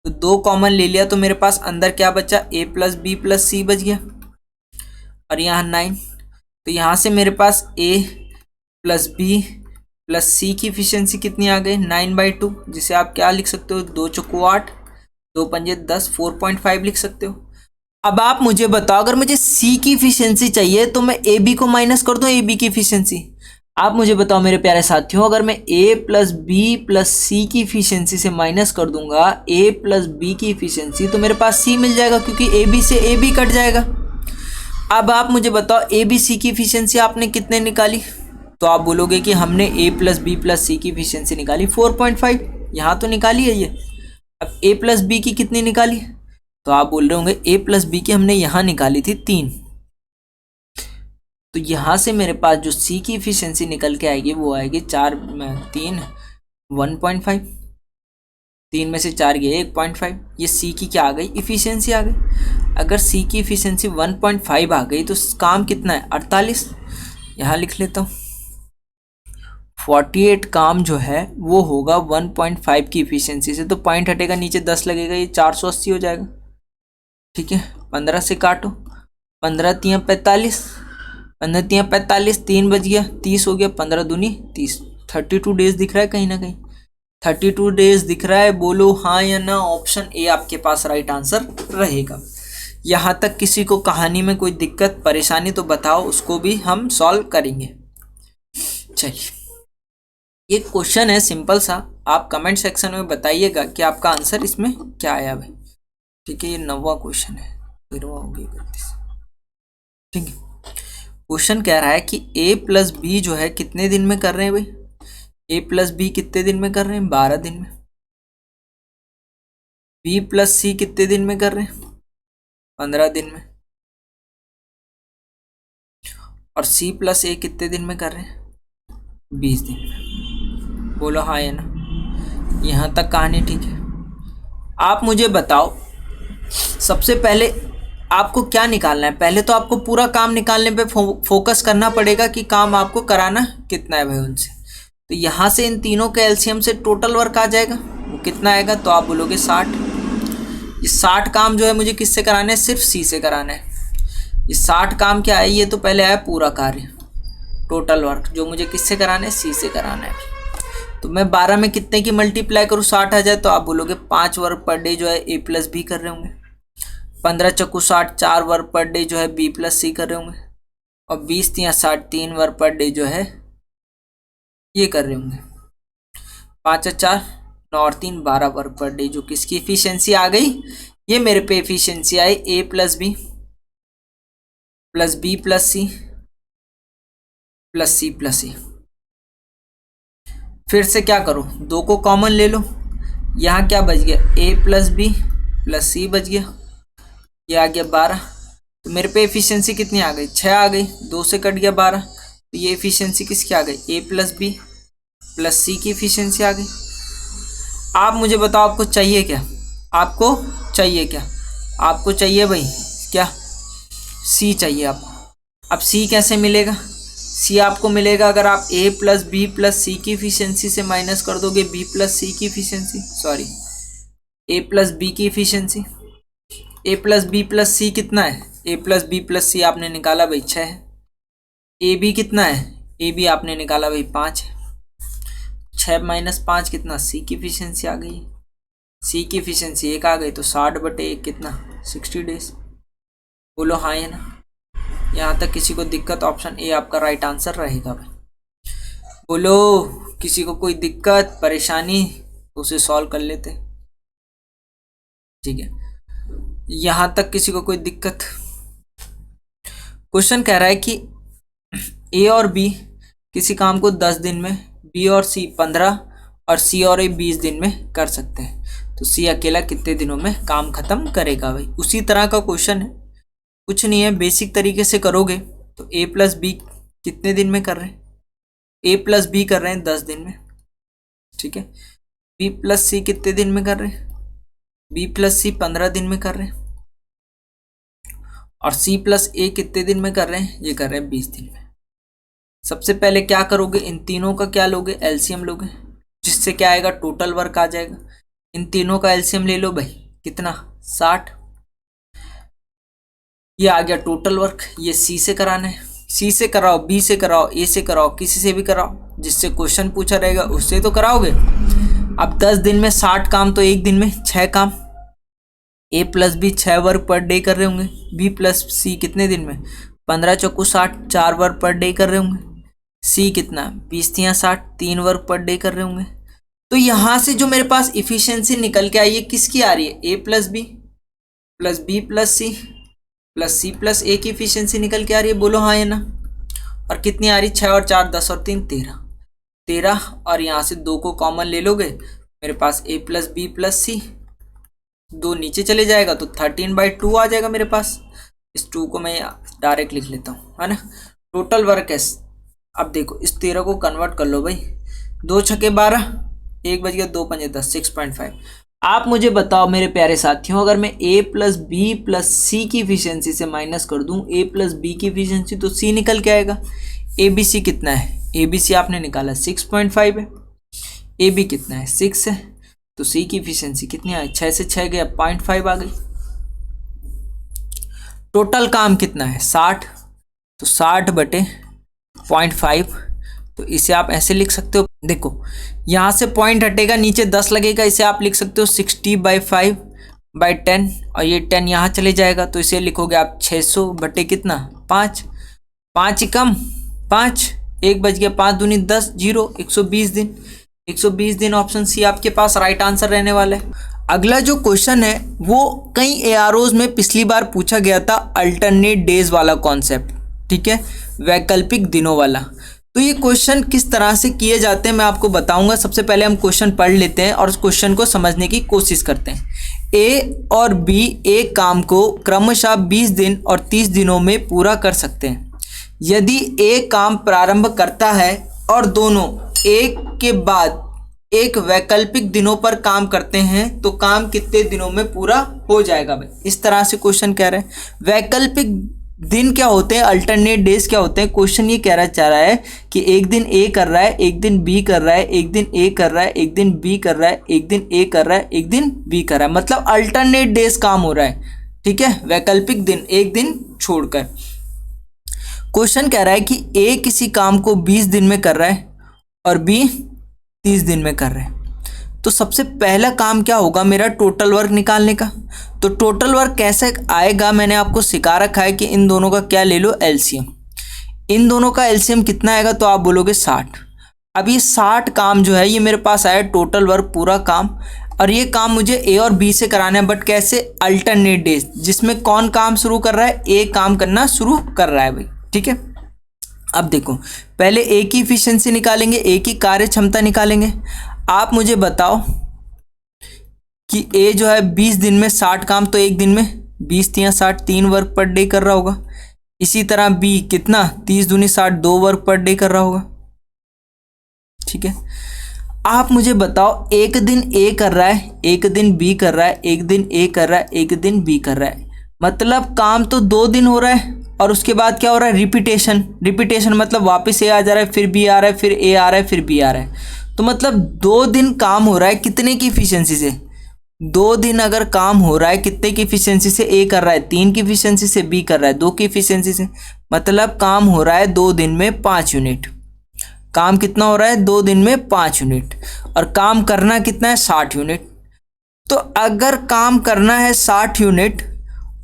तो 2 कॉमन ले लिया तो मेरे पास अंदर क्या बचा, a + b + c बच गया, और यहाँ 9। तो यहाँ से मेरे पास a + b + c की इफिशियंसी कितनी आ गई 9/2, जिसे आप क्या लिख सकते हो 2 चौको 8, 2 पंजे 10, 4.5 लिख सकते हो। अब आप मुझे बताओ, अगर मुझे c की इफिशियंसी चाहिए तो मैं ए बी को माइनस कर दूं, ए बी की इफिशियंसी। आप मुझे बताओ मेरे प्यारे साथियों, अगर मैं a + b + c की इफिशियंसी से माइनस कर दूंगा a + b की इफिशियंसी, तो मेरे पास c मिल जाएगा, क्योंकि a b से a b कट जाएगा। अब आप मुझे बताओ a b c की इफिशियंसी आपने कितने निकाली, तो आप बोलोगे कि हमने a + b + c की इफिशियंसी निकाली 4.5, यहाँ तो निकाली है ये। अब a + b की कितनी निकाली, तो आप बोल रहे होंगे a + b की हमने यहाँ निकाली थी 3। तो यहाँ से मेरे पास जो C की इफिशियंसी निकल के आएगी वो आएगी 4 में 3 1.5, 3 में से 4 गए 1.5, ये C की क्या आ गई इफिशियंसी आ गई। अगर C की इफिशियंसी 1.5 आ गई तो काम कितना है 48, यहाँ लिख लेता हूँ 48 काम जो है वो होगा 1.5 की इफिशियंसी से, तो पॉइंट हटेगा नीचे 10 लगेगा, ये 480 हो जाएगा। ठीक है, 15 से काटो, 15 3 45, 15 3 45, 3 बज गया 30 हो गया, 15 दूनी 30, 32 डेज दिख रहा है कहीं ना कहीं, 32 डेज दिख रहा है, बोलो हाँ या ना। ऑप्शन ए आपके पास राइट आंसर रहेगा। यहाँ तक किसी को कहानी में कोई दिक्कत परेशानी तो बताओ, उसको भी हम सॉल्व करेंगे। चलिए, ये क्वेश्चन है सिंपल सा, आप कमेंट सेक्शन में बताइएगा कि आपका आंसर इसमें क्या आया भाई। ठीक है, ये 9वां क्वेश्चन है, 13वां हो गया 31। ठीक है, क्वेश्चन कह रहा है कि a + b जो है कितने दिन में कर रहे हैं भाई, a + b कितने दिन में कर रहे हैं 12 दिन में। बी प्लस सी कितने दिन में कर रहे हैं? 15 दिन में। और सी प्लस ए कितने दिन में कर रहे हैं? 20 दिन में। बोलो हाँ या ना। यहाँ तक कहानी ठीक है। आप मुझे बताओ, सबसे पहले आपको क्या निकालना है? पहले तो आपको पूरा काम निकालने पे फोकस करना पड़ेगा कि काम आपको कराना कितना है भाई उनसे। तो यहाँ से इन तीनों के एलसीएम से टोटल वर्क आ जाएगा, वो कितना आएगा? तो आप बोलोगे 60। ये 60 काम जो है मुझे किससे कराना है? सिर्फ सी से कराना है। ये 60 काम क्या है? ये तो पहले आया पूरा कार्य, टोटल वर्क, जो मुझे किससे कराना है? सी से कराना है। तो मैं 12 में कितने की मल्टीप्लाई करूँ 60 आ जाए? तो आप बोलोगे 5 वर्क पर डे जो है ए प्लस बी कर रहे होंगे। 15 चक्कू 60, 4 वर्क पर डे जो है बी प्लस सी कर रहे होंगे। और 20 तिया 60, 3 वर्क पर डे जो है ये कर रहे होंगे। 5 4 9 और 3 12 वर्क पर डे, जो किसकी एफिशिएंसी आ गई? ये मेरे पे एफिशिएंसी आई A plus B plus B plus C plus C plus A. फिर से क्या करो, 2 को कॉमन ले लो। यहाँ क्या बच गया? ए प्लस बी प्लस सी बच गया, ये आ गया 12। तो मेरे पे एफिशिएंसी कितनी आ गई? 6 आ गई। 2 से कट गया 12, तो ये एफिशिएंसी किसकी आ गई? ए प्लस बी प्लस सी की एफिशिएंसी आ गई। आप मुझे बताओ आपको चाहिए क्या? आपको चाहिए क्या? आपको चाहिए भाई क्या? सी चाहिए आपको। अब सी कैसे मिलेगा? सी आपको मिलेगा अगर आप ए प्लस बी प्लस सी की एफिशिएंसी से माइनस कर दोगे बी प्लस सी की एफिशिएंसी, सॉरी ए प्लस बी की एफिशिएंसी। ए प्लस बी प्लस सी कितना है? ए प्लस बी प्लस सी आपने निकाला भाई 6 है। ए बी कितना है? ए बी आपने निकाला भाई 5 है। 6 माइनस 5 कितना? सी की एफिशिएंसी आ गई। सी की एफिशिएंसी 1 आ गई, तो 60/1 कितना? 60 डेज। बोलो हाँ या ना। यहाँ तक किसी को दिक्कत? ऑप्शन ए आपका राइट आंसर रहेगा भाई। बोलो, किसी को कोई दिक्कत परेशानी उसे सॉल्व कर लेते। ठीक है, यहाँ तक किसी को कोई दिक्कत? क्वेश्चन कह रहा है कि ए और बी किसी काम को 10 दिन में, बी और सी 15 और सी और ए 20 दिन में कर सकते हैं। तो सी अकेला कितने दिनों में काम खत्म करेगा भाई? उसी तरह का क्वेश्चन है, कुछ नहीं है, बेसिक तरीके से करोगे। तो ए प्लस बी कितने दिन में कर रहे हैं? ए प्लस बी कर रहे हैं 10 दिन में, ठीक है। बी प्लस सी कितने दिन में कर रहे हैं? बी प्लस सी 15 दिन में कर रहे हैं। और सी प्लस ए कितने दिन में कर रहे हैं? ये कर रहे हैं 20 दिन में। सबसे पहले क्या करोगे? इन तीनों का क्या लोगे? एलसीएम लोगे, जिससे क्या आएगा? टोटल वर्क आ जाएगा। इन तीनों का एलसीएम ले लो भाई, कितना? 60। ये आ गया टोटल वर्क। ये सी से कराना है, सी से कराओ, बी से कराओ, ए से कराओ, किसी से भी कराओ, जिससे क्वेश्चन पूछा रहेगा उससे तो कराओगे। अब 10 दिन में 60 काम, तो एक दिन में 6 काम। A plus B 6 work per day कर रहे होंगे। बी प्लस सी कितने दिन में? 15 चौकू 60, 4 वर्क पर डे कर रहे होंगे। सी कितना? 20 तिया 60, 3 वर्क पर डे कर रहे होंगे। तो यहाँ से जो मेरे पास इफिशियंसी निकल के आई है किसकी आ रही है? A plus B plus B plus C plus A की इफिशियंसी निकल के आ रही है। बोलो हाँ या ना। और कितनी आ रही? 6 और 4 10 और 3 13। और यहाँ से 2 को कॉमन ले लोगे, मेरे पास ए प्लस बी प्लस सी, 2 नीचे चले जाएगा तो 13/2 आ जाएगा मेरे पास। इस 2 को मैं डायरेक्ट लिख लेता हूँ, है ना। टोटल वर्क है, अब देखो इस 13 को कन्वर्ट कर लो भाई। 2 छक्के 12, 1 बज गया, 2 पंजे 10, 6.5। आप मुझे बताओ मेरे प्यारे साथियों, अगर मैं ए प्लस बी प्लस सी की इफिशियंसी से माइनस कर दूं ए प्लस बी की इफिशियंसी, तो सी निकल के आएगा। ए बी सी कितना है? ए बी सी आपने निकाला 6.5 है। ए बी कितना है? 6 है। तो सी की इफिशियंसी कितनी आई? 6 से 6 गया, 0.5 आ गई। टोटल काम कितना है? 60। तो 60/0.5। तो इसे आप ऐसे लिख सकते हो, देखो यहाँ से पॉइंट हटेगा, नीचे 10 लगेगा, इसे आप लिख सकते हो 60/5/10। और ये 10 यहाँ चले जाएगा, तो इसे लिखोगे आप 600 कितना? 5। 5 ही कम 5, 1 बज गया, 5 दूनी 10, 0, 120 दिन। 120 दिन ऑप्शन सी आपके पास राइट आंसर रहने वाला है। अगला जो क्वेश्चन है वो कई एआरओज में पिछली बार पूछा गया था, अल्टरनेट डेज वाला कॉन्सेप्ट, ठीक है, वैकल्पिक दिनों वाला। तो ये क्वेश्चन किस तरह से किए जाते हैं मैं आपको बताऊंगा। सबसे पहले हम क्वेश्चन पढ़ लेते हैं और उस क्वेश्चन को समझने की कोशिश करते हैं। ए और बी एक काम को क्रमशः 20 दिन और 30 दिनों में पूरा कर सकते हैं। यदि ए काम प्रारंभ करता है और दोनों एक के बाद एक वैकल्पिक दिनों पर काम करते हैं तो काम कितने दिनों में पूरा हो जाएगा भाई। इस तरह से क्वेश्चन कह रहे हैं। वैकल्पिक दिन क्या होते हैं, अल्टरनेट डेज क्या होते हैं। क्वेश्चन ये कहना चाह रहा है कि एक दिन ए कर रहा है, एक दिन बी कर रहा है, एक दिन ए कर रहा है, एक दिन बी कर रहा है, एक दिन ए कर रहा है, एक दिन बी कर रहा है, मतलब अल्टरनेट डेज काम हो रहा है। ठीक है, वैकल्पिक दिन, एक दिन छोड़कर। क्वेश्चन कह रहा है कि ए किसी काम को 20 दिन में कर रहा है और बी 30 दिन में कर रहे हैं। तो सबसे पहला काम क्या होगा मेरा, टोटल वर्क निकालने का। तो टोटल वर्क कैसे आएगा, मैंने आपको सिखा रखा है कि इन दोनों का क्या ले लो, एलसीएम। इन दोनों का एलसीएम कितना आएगा, तो आप बोलोगे 60। अब ये 60 काम जो है ये मेरे पास आया टोटल वर्क पूरा काम, और ये काम मुझे ए और बी से कराना है, बट कैसे, अल्टरनेट डेज, जिसमें कौन काम शुरू कर रहा है, ए काम करना शुरू कर रहा है भाई। ठीक है, अब देखो पहले ए की इफिशिएंसी निकालेंगे, ए की कार्य क्षमता निकालेंगे। आप मुझे बताओ कि ए जो है 20 दिन में 60 काम, तो एक दिन में 20 तियां 60, 3 वर्क पर डे कर रहा होगा। इसी तरह बी कितना, 30 दूनी 60, 2 वर्क पर डे कर रहा होगा। ठीक है, आप मुझे बताओ एक दिन ए कर रहा है, एक दिन बी कर रहा है, एक दिन ए कर रहा है, एक दिन बी कर रहा है, मतलब काम तो 2 दिन हो रहा है। और उसके बाद क्या हो रहा है, रिपीटेशन। रिपीटेशन मतलब वापस ए आ जा रहा है, फिर बी आ रहा है, फिर ए आ रहा है, फिर बी आ रहा है। तो मतलब 2 दिन काम हो रहा है कितने की इफिशियंसी से, 2 दिन अगर काम हो रहा है कितने की इफिशियंसी से, ए कर रहा है 3 की इफिशियंसी से, बी कर रहा है 2 की इफिशियंसी से, मतलब काम हो रहा है 2 दिन में 5 यूनिट। काम कितना हो रहा है, 2 दिन में 5 यूनिट, और काम करना कितना है, 60 यूनिट। तो अगर काम करना है 60 यूनिट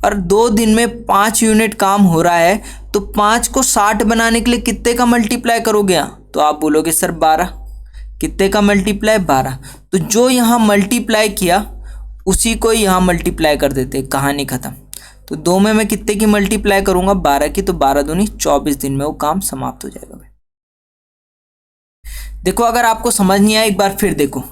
और 2 दिन में 5 यूनिट काम हो रहा है, तो 5 को 60 बनाने के लिए कितने का मल्टीप्लाई करोगे, तो आप बोलोगे सर 12। कितने का मल्टीप्लाई, 12। तो जो यहाँ मल्टीप्लाई किया उसी को यहाँ मल्टीप्लाई कर देते, कहानी खत्म। तो 2 में मैं कितने की मल्टीप्लाई करूंगा, 12 की, तो 12 दूनी 24 दिन में वो काम समाप्त हो जाएगा भाई। देखो अगर आपको समझ नहीं आया एक बार फिर देखो,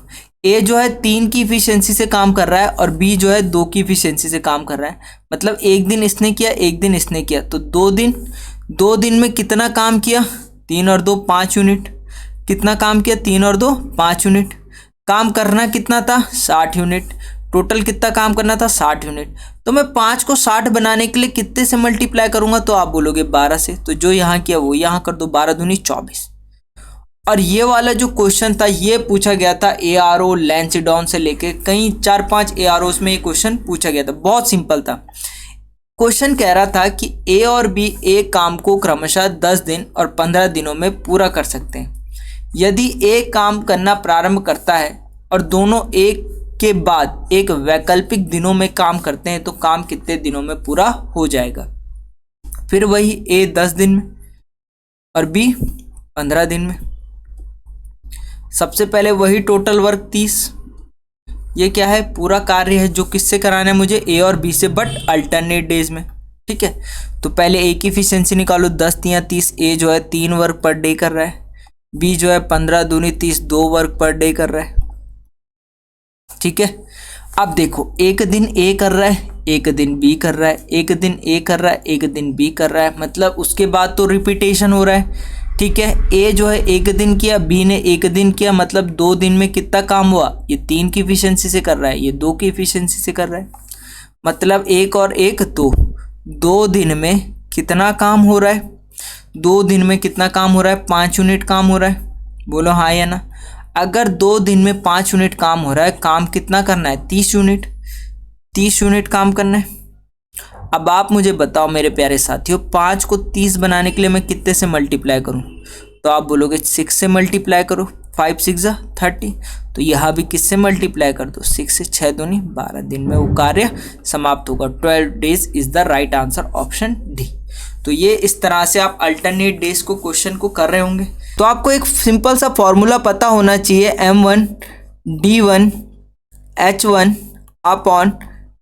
ए जो है 3 की इफिशियंसी से काम कर रहा है और बी जो है 2 की इफिशियंसी से काम कर रहा है, मतलब एक दिन इसने किया, एक दिन इसने किया, तो 2 दिन में कितना काम किया, 3 और 2 5 यूनिट। कितना काम किया, 3 और 2 5 यूनिट। काम करना कितना था, 60 यूनिट। टोटल कितना काम करना था, 60 यूनिट। तो मैं 5 को 60 बनाने के लिए कितने से मल्टीप्लाई करूंगा, तो आप बोलोगे 12 से। तो जो यहाँ किया वो यहाँ कर दो, 12 दूनी 24। और ये वाला जो क्वेश्चन था ये पूछा गया था ARO लैंसडाउन से लेके कई 4-5 AROs में ये क्वेश्चन पूछा गया था। बहुत सिंपल था। क्वेश्चन कह रहा था कि ए और बी एक काम को क्रमशः 10 दिन और 15 दिनों में पूरा कर सकते हैं। यदि ए काम करना प्रारंभ करता है और दोनों एक के बाद एक वैकल्पिक दिनों में काम करते हैं तो काम कितने दिनों में पूरा हो जाएगा। फिर वही ए 10 दिन में और बी 15 दिन में। सबसे पहले वही टोटल वर्क 30। ये क्या है, पूरा कार्य है जो किससे कराना है मुझे, ए और बी से, बट अल्टरनेट डेज में। ठीक है, तो पहले ए की इफिशियंसी निकालो, 10 तियां 30। ए जो है 3 वर्क पर डे कर रहा है, बी जो है 15 दूनी 30 2 वर्क पर डे कर रहा है। ठीक है, अब देखो एक दिन ए कर रहा है, एक दिन बी कर रहा है, एक दिन ए कर रहा है, एक दिन बी कर रहा है, मतलब उसके बाद तो रिपीटेशन हो रहा है। ठीक है, ए जो है एक दिन किया, बी ने एक दिन किया, मतलब 2 दिन में कितना काम हुआ, ये 3 की इफिशियंसी से कर रहा है, ये 2 की इफिशियंसी से कर रहा है, मतलब 1 और 1 2 दिन में कितना काम हो रहा है, 2 दिन में कितना काम हो रहा है, 5 यूनिट काम हो रहा है। बोलो हाँ या ना। अगर 2 दिन में 5 यूनिट काम हो रहा है, काम कितना करना है, 30 यूनिट। 30 यूनिट काम करना है। अब आप मुझे बताओ मेरे प्यारे साथियों, 5 को 30 बनाने के लिए मैं कितने से मल्टीप्लाई करूं, तो आप बोलोगे 6 से मल्टीप्लाई करो, 5 6 30। तो यहाँ भी किससे मल्टीप्लाई कर दो, 6 से, 6 दूनी 12 दिन में वो कार्य समाप्त होगा। 12 days is the right answer, option D. तो ये इस तरह से आप अल्टरनेट डेज को क्वेश्चन को कर रहे होंगे। तो आपको एक सिंपल सा फॉर्मूला पता होना चाहिए, M1 D1 H1 upon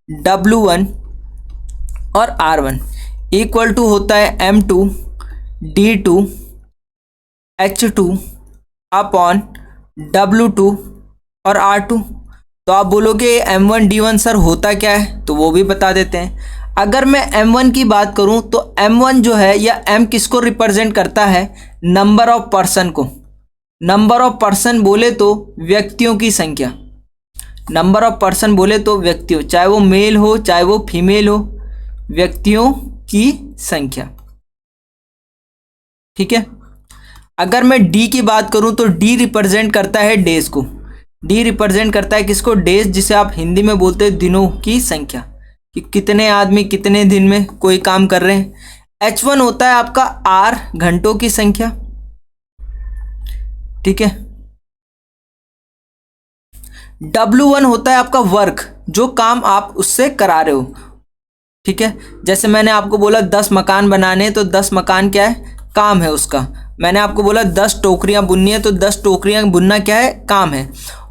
W1 और R1 इक्वल टू होता है M2 D2 H2 upon W2 और R2। तो आप बोलोगे M1 D1 सर होता क्या है, तो वो भी बता देते हैं। अगर मैं M1 की बात करूं तो M1 जो है या M किसको रिप्रेजेंट करता है, नंबर ऑफ पर्सन को। नंबर ऑफ पर्सन बोले तो व्यक्तियों की संख्या, नंबर ऑफ पर्सन बोले तो व्यक्तियों, चाहे वो मेल हो चाहे वो फीमेल हो, व्यक्तियों की संख्या, ठीक है। अगर मैं डी की बात करूं तो डी रिप्रेजेंट करता है डेज को। डी रिप्रेजेंट करता है किसको, डेज, जिसे आप हिंदी में बोलते हैं दिनों की संख्या, कि कितने आदमी कितने दिन में कोई काम कर रहे हैं। H1 होता है आपका आर, घंटों की संख्या, ठीक है। W1 होता है आपका वर्क, जो काम आप उससे करा रहे हो, ठीक है। जैसे मैंने आपको बोला 10 मकान बनाने, तो 10 मकान क्या है, काम है उसका। मैंने आपको बोला 10 टोकरियां बुननी है, तो 10 टोकरियां बुनना क्या है, काम है।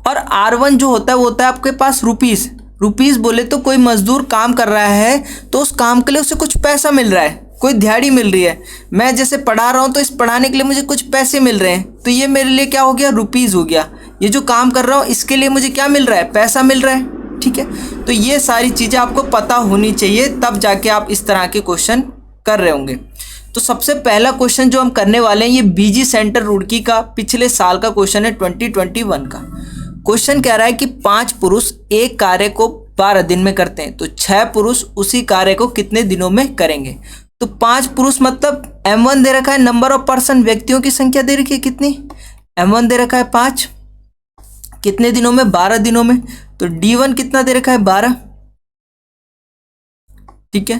और R1 जो होता है वो होता है आपके पास रुपीस। रुपीस बोले तो कोई मजदूर काम कर रहा है तो उस काम के लिए उसे कुछ पैसा मिल रहा है, कोई दिहाड़ी मिल रही है। मैं जैसे पढ़ा रहा हूँ तो इस पढ़ाने के लिए मुझे कुछ पैसे मिल रहे हैं, तो ये मेरे लिए क्या हो गया, रुपीस हो गया। ये जो काम कर रहा हूँ इसके लिए मुझे क्या मिल रहा है, पैसा मिल रहा है, ठीक है। तो ये सारी चीज़ें आपको पता होनी चाहिए, तब जाके आप इस तरह के क्वेश्चन कर रहे होंगे। तो सबसे पहला क्वेश्चन जो हम करने वाले हैं ये बीजी सेंटर रुड़की का पिछले साल का क्वेश्चन है, 2021 का। क्वेश्चन कह रहा है कि 5 पुरुष एक कार्य को 12 दिन में करते हैं, तो 6 पुरुष उसी कार्य को कितने दिनों में करेंगे। तो 5 पुरुष मतलब M1 दे रखा है, नंबर ऑफ पर्सन, व्यक्तियों की संख्या दे रखी है कितनी, M1 दे रखा है 5, कितने दिनों में, 12 दिनों में। तो D1 कितना दे रखा है, 12, ठीक है।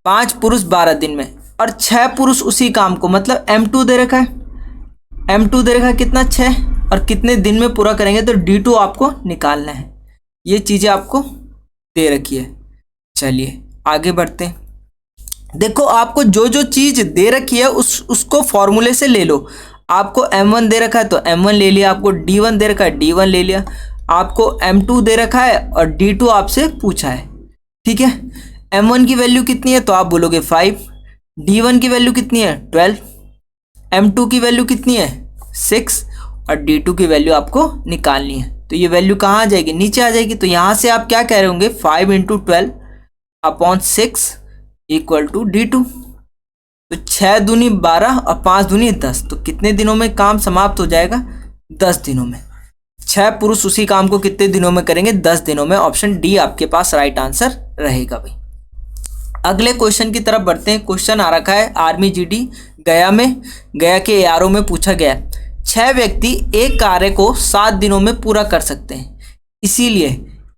5 पुरुष 12 दिन में, और 6 पुरुष उसी काम को, मतलब M2 दे रखा है, M2 दे रखा है कितना, 6, और कितने दिन में पूरा करेंगे, तो D2 आपको निकालना है। ये चीज़ें आपको दे रखी है। चलिए आगे बढ़ते हैं। देखो आपको जो जो चीज़ दे रखी है उसको फॉर्मूले से ले लो। आपको M1 दे रखा है तो M1 ले लिया, आपको D1 दे रखा है D1 ले लिया, आपको M2 दे रखा है और D2 आपसे पूछा है, ठीक है। M1 की वैल्यू कितनी है, तो आप बोलोगे 5, D1 की वैल्यू कितनी है, 12, M2 की वैल्यू कितनी है, 6, और D2 की वैल्यू आपको निकालनी है। तो ये वैल्यू कहाँ आ जाएगी, नीचे आ जाएगी। तो यहाँ से आप क्या कह रहे होंगे, 5 × 12 अपॉन 6 इक्वल टू D2। तो 6 दूनी 12 और 5 दूनी 10, तो कितने दिनों में काम समाप्त हो जाएगा, 10 दिनों में। 6 पुरुष उसी काम को कितने दिनों में करेंगे, 10 दिनों में। ऑप्शन डी आपके पास राइट आंसर रहेगा भाई। अगले क्वेश्चन की तरफ बढ़ते हैं। क्वेश्चन आ रखा है आर्मी जीडी गया में, गया के ARO में पूछा गया है 6 व्यक्ति एक कार्य को 7 दिनों में पूरा कर सकते हैं, इसीलिए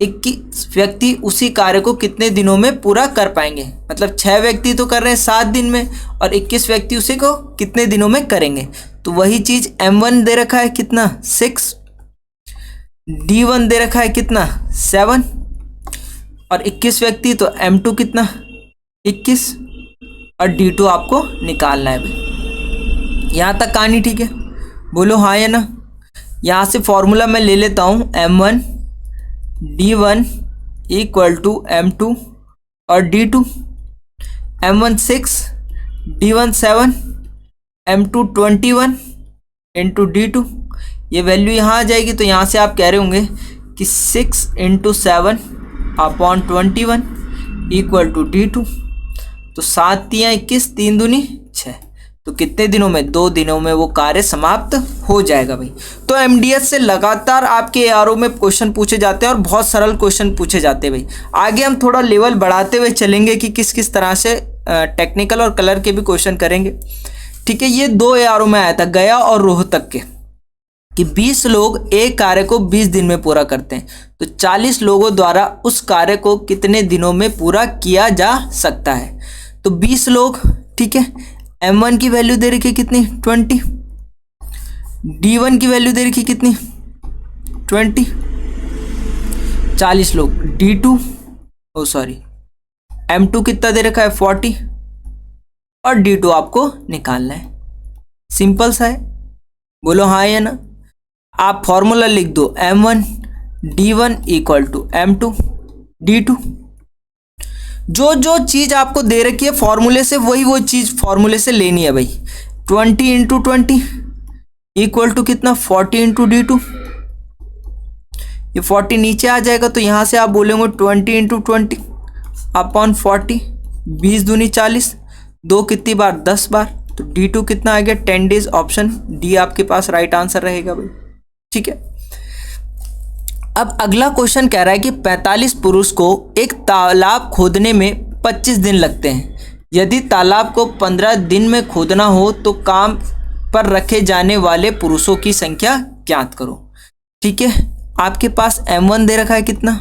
21 व्यक्ति उसी कार्य को कितने दिनों में पूरा कर पाएंगे। मतलब 6 व्यक्ति तो कर रहे हैं 7 दिन में, और 21 व्यक्ति उसी को कितने दिनों में करेंगे। तो वही चीज़ M1 दे रखा है कितना, 6, D1 दे रखा है कितना, 7, और 21 व्यक्ति तो M2 कितना, 21, और D2 आपको निकालना है भाई। यहाँ तक कहानी ठीक है, बोलो हाँ या ना। यहाँ से फॉर्मूला मैं ले लेता हूँ, M1 D1 equal to M2 और D2। M1 6, D1 7, M2 21 into D2। ये वैल्यू यहाँ आ जाएगी। तो यहाँ से आप कह रहे होंगे कि 6 × 7 अपॉन 21 इक्वल टू D2। तो 7 × 21, 3 दूनी 6, तो कितने दिनों में, 2 दिनों में वो कार्य समाप्त हो जाएगा भाई। तो MDS से लगातार आपके ARO में क्वेश्चन पूछे जाते हैं और बहुत सरल क्वेश्चन पूछे जाते हैं भाई। आगे हम थोड़ा लेवल बढ़ाते हुए चलेंगे कि किस किस तरह से टेक्निकल और कलर के भी क्वेश्चन करेंगे, ठीक है। ये 2 ARO में आया था, गया और रोहतक के, कि 20 लोग एक कार्य को 20 दिन में पूरा करते हैं, तो 40 लोगों द्वारा उस कार्य को कितने दिनों में पूरा किया जा सकता है। तो 20 लोग, ठीक है। M1 की वैल्यू दे रखी है कितनी, 20, D1 की वैल्यू दे रखी कितनी, 20, 40 लोग, D2 M2 कितना दे रखा है, 40, और D2 आपको निकालना है। सिंपल सा है, बोलो हाँ या ना। आप फॉर्मूला लिख दो, M1 D1 equal to M2 D2। जो जो चीज़ आपको दे रखी है फॉर्मूले से, वही वो चीज़ फॉर्मूले से लेनी है भाई। 20 × 20 इक्वल टू कितना, 40 × D2। ये 40 नीचे आ जाएगा तो यहाँ से आप बोलेंगे 20 इंटू 20 अपॉन 40, 20 दूनी 40, 2 कितनी बार 10 बार, तो D2 कितना आ गया 10 डेज। ऑप्शन डी आपके पास राइट आंसर रहेगा भाई। ठीक है, अब अगला क्वेश्चन कह रहा है कि 45 पुरुष को एक तालाब खोदने में 25 दिन लगते हैं। यदि तालाब को 15 दिन में खोदना हो तो काम पर रखे जाने वाले पुरुषों की संख्या ज्ञात करो। ठीक है, आपके पास M1 दे रखा है कितना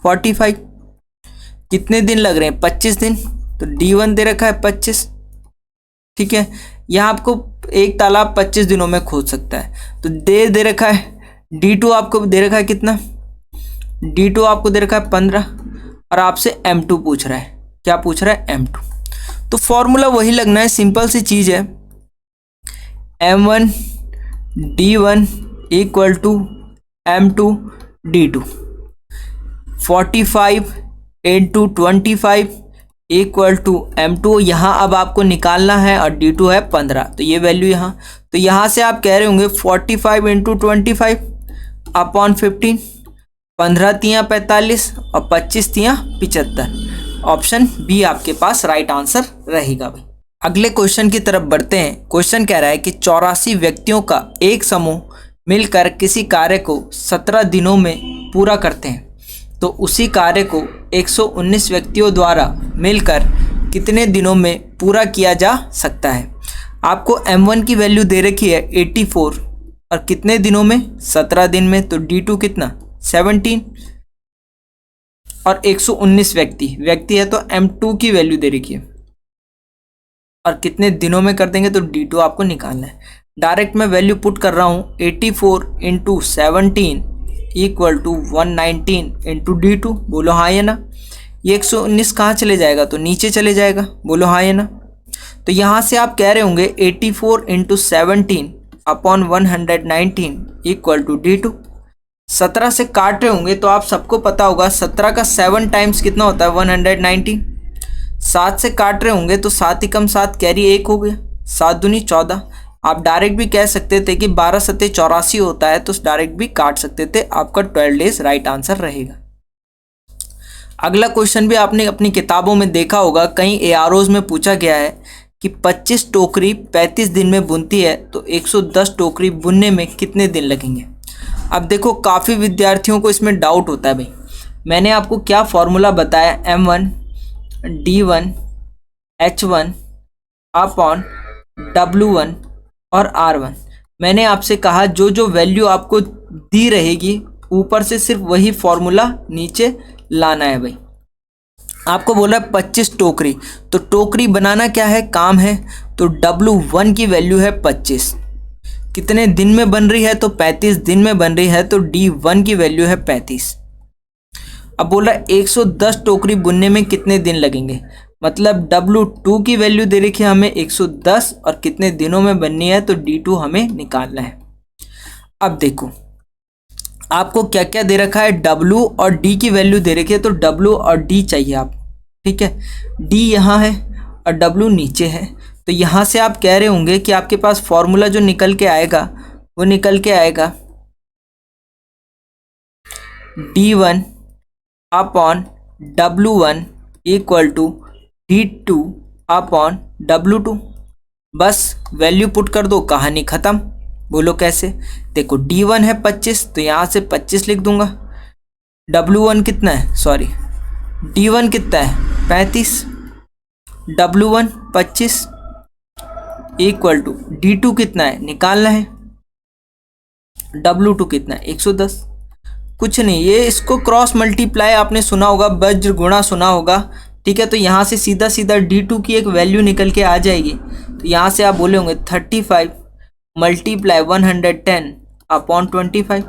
45, कितने दिन लग रहे हैं 25 दिन, तो D1 दे रखा है 25। ठीक है, यहाँ आपको एक तालाब 25 दिनों में खोद सकता है, तो दे रखा है D2 आपको दे रखा है कितना, D2 आपको दे रखा है 15 और आपसे M2 पूछ रहा है, क्या पूछ रहा है M2। तो फॉर्मूला वही लगना है, सिंपल सी चीज़ है, M1 D1 equal to M2 D2, 45 into 25 equal to M2। यहाँ अब आपको निकालना है और D2 है 15, तो ये वैल्यू यहाँ, तो यहाँ से आप कह रहे होंगे 45 इंटू 25 अपॉन 15, 15 तियाँ 45 और 25 तियाँ 75। ऑप्शन बी आपके पास राइट आंसर रहेगा भाई। अगले क्वेश्चन की तरफ बढ़ते हैं। क्वेश्चन कह रहा है कि 84 व्यक्तियों का एक समूह मिलकर किसी कार्य को 17 दिनों में पूरा करते हैं, तो उसी कार्य को 119 व्यक्तियों द्वारा मिलकर कितने दिनों में पूरा किया जा सकता है। आपको M1 की वैल्यू दे रखी है 84 और कितने दिनों में 17 दिन में, तो D2 कितना 17 और 119 व्यक्ति है तो M2 की वैल्यू दे रखी है और कितने दिनों में कर देंगे, तो D2 आपको निकालना है। डायरेक्ट मैं वैल्यू पुट कर रहा हूँ 84 into 17 equal to 119 into D2, बोलो हाँ या ना। ये 119 कहाँ चले जाएगा, तो नीचे चले जाएगा, बोलो हाँ या ना। तो यहाँ से आप कह रहे होंगे 84 into 17 upon 119 equal to D2। 17 से काट रहे होंगे तो आप सबको पता होगा 17 का 7 टाइम्स कितना होता है 119। 7 से काट रहे होंगे तो 7 ही कम 7 कैरी 1 हो गया, 7 दूनी 14। आप डायरेक्ट भी कह सकते थे कि 12 सत्ते 84 होता है, तो डायरेक्ट भी काट सकते थे, आपका 12 डेज राइट आंसर रहेगा। अगला क्वेश्चन भी आपने अपनी किताबों में देखा होगा, कई AROs में पूछा गया है कि 25 टोकरी 35 दिन में बुनती है तो 110 टोकरी बुनने में कितने दिन लगेंगे। अब देखो काफ़ी विद्यार्थियों को इसमें डाउट होता है भाई। मैंने आपको क्या फॉर्मूला बताया, M1 D1 H1 upon W1 और R1। मैंने आपसे कहा जो जो वैल्यू आपको दी रहेगी ऊपर से सिर्फ वही फॉर्मूला नीचे लाना है भाई। आपको बोला 25 टोकरी, तो टोकरी बनाना क्या है काम है, तो W1 की वैल्यू है 25, कितने दिन में बन रही है, तो 35 दिन में बन रही है, तो D1 की वैल्यू है 35। अब बोला 110 टोकरी बुनने में कितने दिन लगेंगे, मतलब W2 की वैल्यू दे रखी है हमें 110 और कितने दिनों में बननी है, तो D2 हमें निकालना है। अब देखो आपको क्या क्या दे रखा है, W और D की वैल्यू दे रखी है, तो W और D चाहिए आप। ठीक है, D यहाँ है और W नीचे है, तो यहाँ से आप कह रहे होंगे कि आपके पास फॉर्मूला जो निकल के आएगा वो निकल के आएगा D1 upon W1 equal to D2 upon W2। बस वैल्यू पुट कर दो, कहानी ख़त्म। बोलो कैसे, देखो D1 है 25, तो यहाँ से 25 लिख दूंगा। W1 कितना है, सॉरी D1 कितना है 35, W1 25 इक्वल टू D2 कितना है निकालना है, W2 कितना है 110। कुछ नहीं, ये इसको क्रॉस मल्टीप्लाई आपने सुना होगा, वज्र गुणा सुना होगा। ठीक है, तो यहाँ से सीधा सीधा D2 की एक वैल्यू निकल के आ जाएगी, तो यहाँ से आप बोले होंगे 35 मल्टीप्लाई 110 अपॉन 25,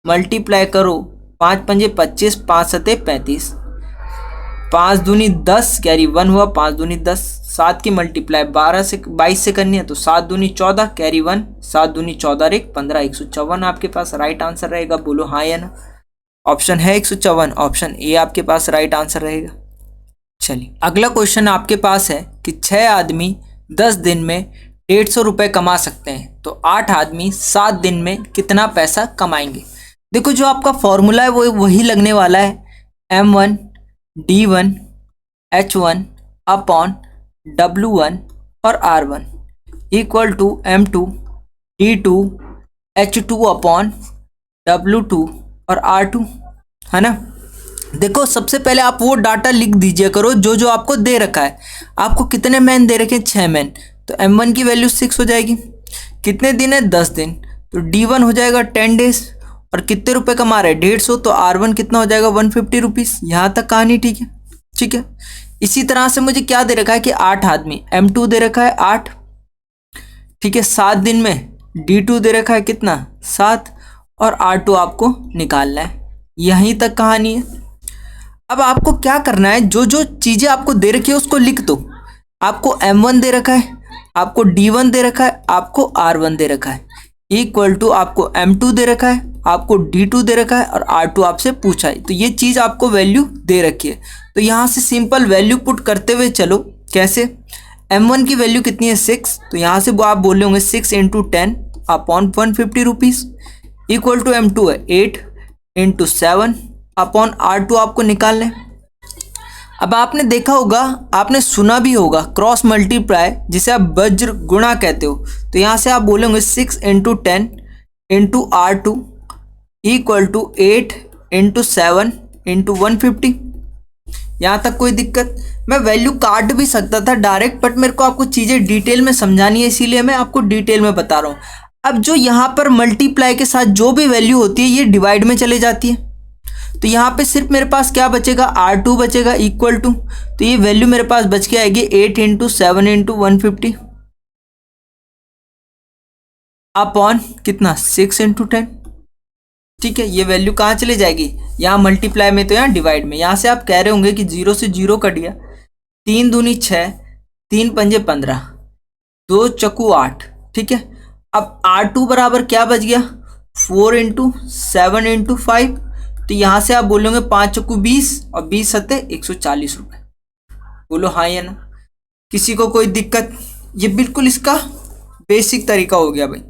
मल्टीप्लाई करो 5 पंजे 25, 5 सते 35, 5 दूनी 10 कैरी 1 हुआ, 5 दूनी 10, 7 की मल्टीप्लाई 12 से 22 से करनी है, तो 7 दूनी 14 कैरी 1, 7 दूनी 14 एक 15, 154 आपके पास राइट आंसर रहेगा। बोलो हाँ या ना। ऑप्शन है 154, ऑप्शन ए आपके पास राइट आंसर रहेगा। चलिए अगला क्वेश्चन आपके पास है कि 6 आदमी 10 दिन में 150 रुपये कमा सकते हैं, तो 8 आदमी 7 दिन में कितना पैसा कमाएंगे। देखो जो आपका फॉर्मूला है वो वही लगने वाला है, M1 D1 H1 upon W1 और R1 equal to M2 D2 H2 upon W2 और R2, है ना। देखो सबसे पहले आप वो डाटा लिख दीजिए करो जो जो आपको दे रखा है। आपको कितने मैन दे रखे हैं? 6 मैन। तो M1 की वैल्यू 6 हो जाएगी। कितने दिन है? 10 दिन। तो D1 हो जाएगा 10 डेज और कितने रुपए कमा रहे हैं? 150। तो R1 कितना हो जाएगा? 150 रुपीज़। यहाँ तक कहानी ठीक है, ठीक है। इसी तरह से मुझे क्या दे रखा है कि 8 आदमी, M2 दे रखा है 8, ठीक है। 7 दिन में D2 दे रखा है कितना? 7 और R2 आपको निकालना है। यहीं तक कहानी है। अब आपको क्या करना है, जो जो चीज़ें आपको दे रखी है उसको लिख दो। आपको M1 दे रखा है, आपको D1 दे रखा है, आपको R1 दे रखा है, इक्वल टू आपको M2 दे रखा है, आपको D2 दे रखा है और R2 आपसे पूछा है। तो ये चीज़ आपको वैल्यू दे रखी है। तो यहाँ से सिंपल वैल्यू पुट करते हुए चलो। कैसे? M1 की वैल्यू कितनी है? 6। तो यहाँ से वो आप बोल रहे होंगे 6 into 10 upon 150 rupees equal to M2 है 8 इंटू 7 अपॉन R2 आपको निकालना है। अब आपने देखा होगा, आपने सुना भी होगा क्रॉस मल्टीप्लाई, जिसे आप वज्र गुणा कहते हो। तो यहाँ से आप बोलेंगे 6 into 10 into R2 equal to 8 into 7 into 150। यहाँ तक कोई दिक्कत? मैं वैल्यू काट भी सकता था डायरेक्ट, बट मेरे को आपको चीज़ें डिटेल में समझानी है, इसीलिए मैं आपको डिटेल में बता रहा हूँ। अब जो यहाँ पर मल्टीप्लाई के साथ जो भी वैल्यू होती है ये डिवाइड में चले जाती है। तो यहाँ पे सिर्फ मेरे पास क्या बचेगा? R2 बचेगा इक्वल टू, तो ये वैल्यू मेरे पास बच के आएगी 8 इंटू 7 इंटू 150 अपॉन कितना? 6 इंटू 10, ठीक है। ये वैल्यू कहाँ चले जाएगी? यहाँ मल्टीप्लाई में, तो यहाँ डिवाइड में। यहाँ से आप कह रहे होंगे कि 0 से 0 कट गया, 3 दूनी 6, 3 पंजे 15, 2 चक्कू 8, ठीक है। अब R2 बराबर क्या बच गया? 4 इंटू 7 इंटू 5। तो यहाँ से आप बोलोगे 5 चक्कू 20 और 20 सत्ते 140 रुपये। बोलो हाँ या ना? किसी को कोई दिक्कत? ये बिल्कुल इसका बेसिक तरीका हो गया भाई,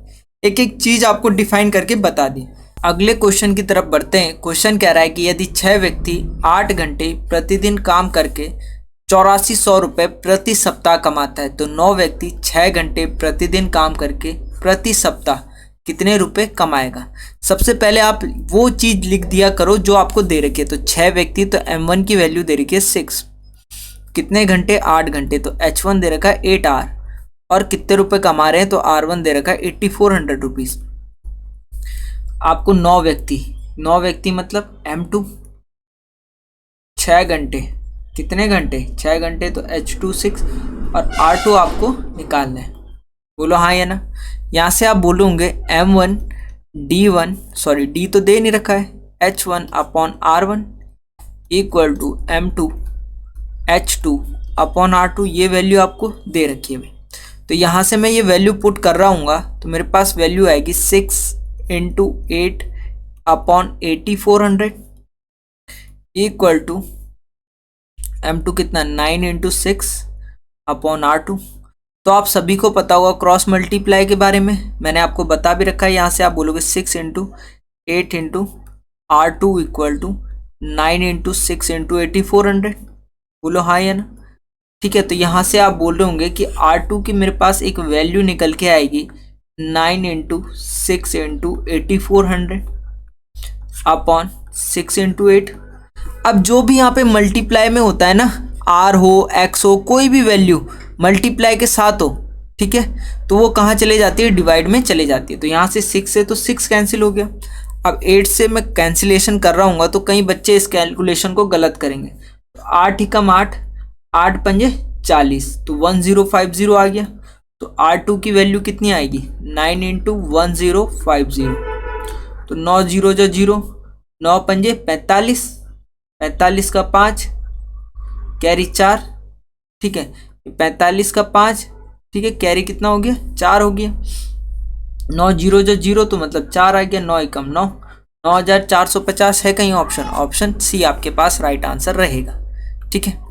एक एक चीज़ आपको डिफाइन करके बता दी। अगले क्वेश्चन की तरफ बढ़ते हैं। क्वेश्चन कह रहा है कि यदि 6 व्यक्ति 8 घंटे प्रतिदिन काम करके 8400 रुपये प्रति सप्ताह कमाता है, तो 9 व्यक्ति 6 घंटे प्रतिदिन काम करके प्रति सप्ताह कितने रुपए कमाएगा? सबसे पहले आप वो चीज़ लिख दिया करो जो आपको दे रखी है। तो 6 व्यक्ति, तो M1 की वैल्यू दे रखी है 6, कितने घंटे? 8 घंटे, तो H1 दे रखा है 8 आवर और कितने रुपए कमा रहे हैं? तो R1 दे रखा है 8400 रुपीज़। आपको 9 व्यक्ति मतलब M2 6 घंटे, कितने घंटे? 6 घंटे, तो H2 6 और R2 आपको निकालना है। बोलो हाँ या ना? यहाँ से आप बोलोगे M1 D1, सॉरी D तो दे नहीं रखा है, H1 upon R1 equal to M2 H2 upon R2। ये वैल्यू आपको दे रखी है भाई। तो यहाँ से मैं ये वैल्यू पुट कर रहा हूँ, तो मेरे पास वैल्यू आएगी 6 into 8 upon 8400 equal to M2 कितना? 9 इंटू 6 अपॉन R2। तो आप सभी को पता होगा क्रॉस मल्टीप्लाई के बारे में, मैंने आपको बता भी रखा है। यहाँ से आप बोलोगे 6 into 8 into R2 equal to 9 into 6 into 8400। बोलो हाँ या ना? ठीक है। तो यहाँ से आप बोल रहे होंगे कि R2 की मेरे पास एक वैल्यू निकल के आएगी 9 इंटू 6 इंटू 8400 अपॉन 6 इंटू 8। अब जो भी यहाँ पे मल्टीप्लाई में होता है ना, R हो X हो, कोई भी वैल्यू मल्टीप्लाई के साथ हो, ठीक है, तो वो कहाँ चले जाती है? डिवाइड में चले जाती है। तो यहाँ से 6 से तो 6 कैंसिल हो गया। अब 8 से मैं कैंसिलेशन कर रहा हूँ, तो कई बच्चे इस कैलकुलेशन को गलत करेंगे। तो 8 ही कम 8, 8 पंजे 40, तो 1050 आ गया। तो R2 की वैल्यू कितनी आएगी? 9 इंटू 1050, तो 9 0 जो 0, 9 पंजे 45, 45 का 5 कैरी 4, ठीक है, 45 का 5, ठीक है, कैरी कितना हो गया? 4 हो गया। 9 0 जो 0, तो मतलब 4 आ गया। 9 एकम 9, 9450 है कहीं ऑप्शन? ऑप्शन सी आपके पास राइट आंसर रहेगा, ठीक है।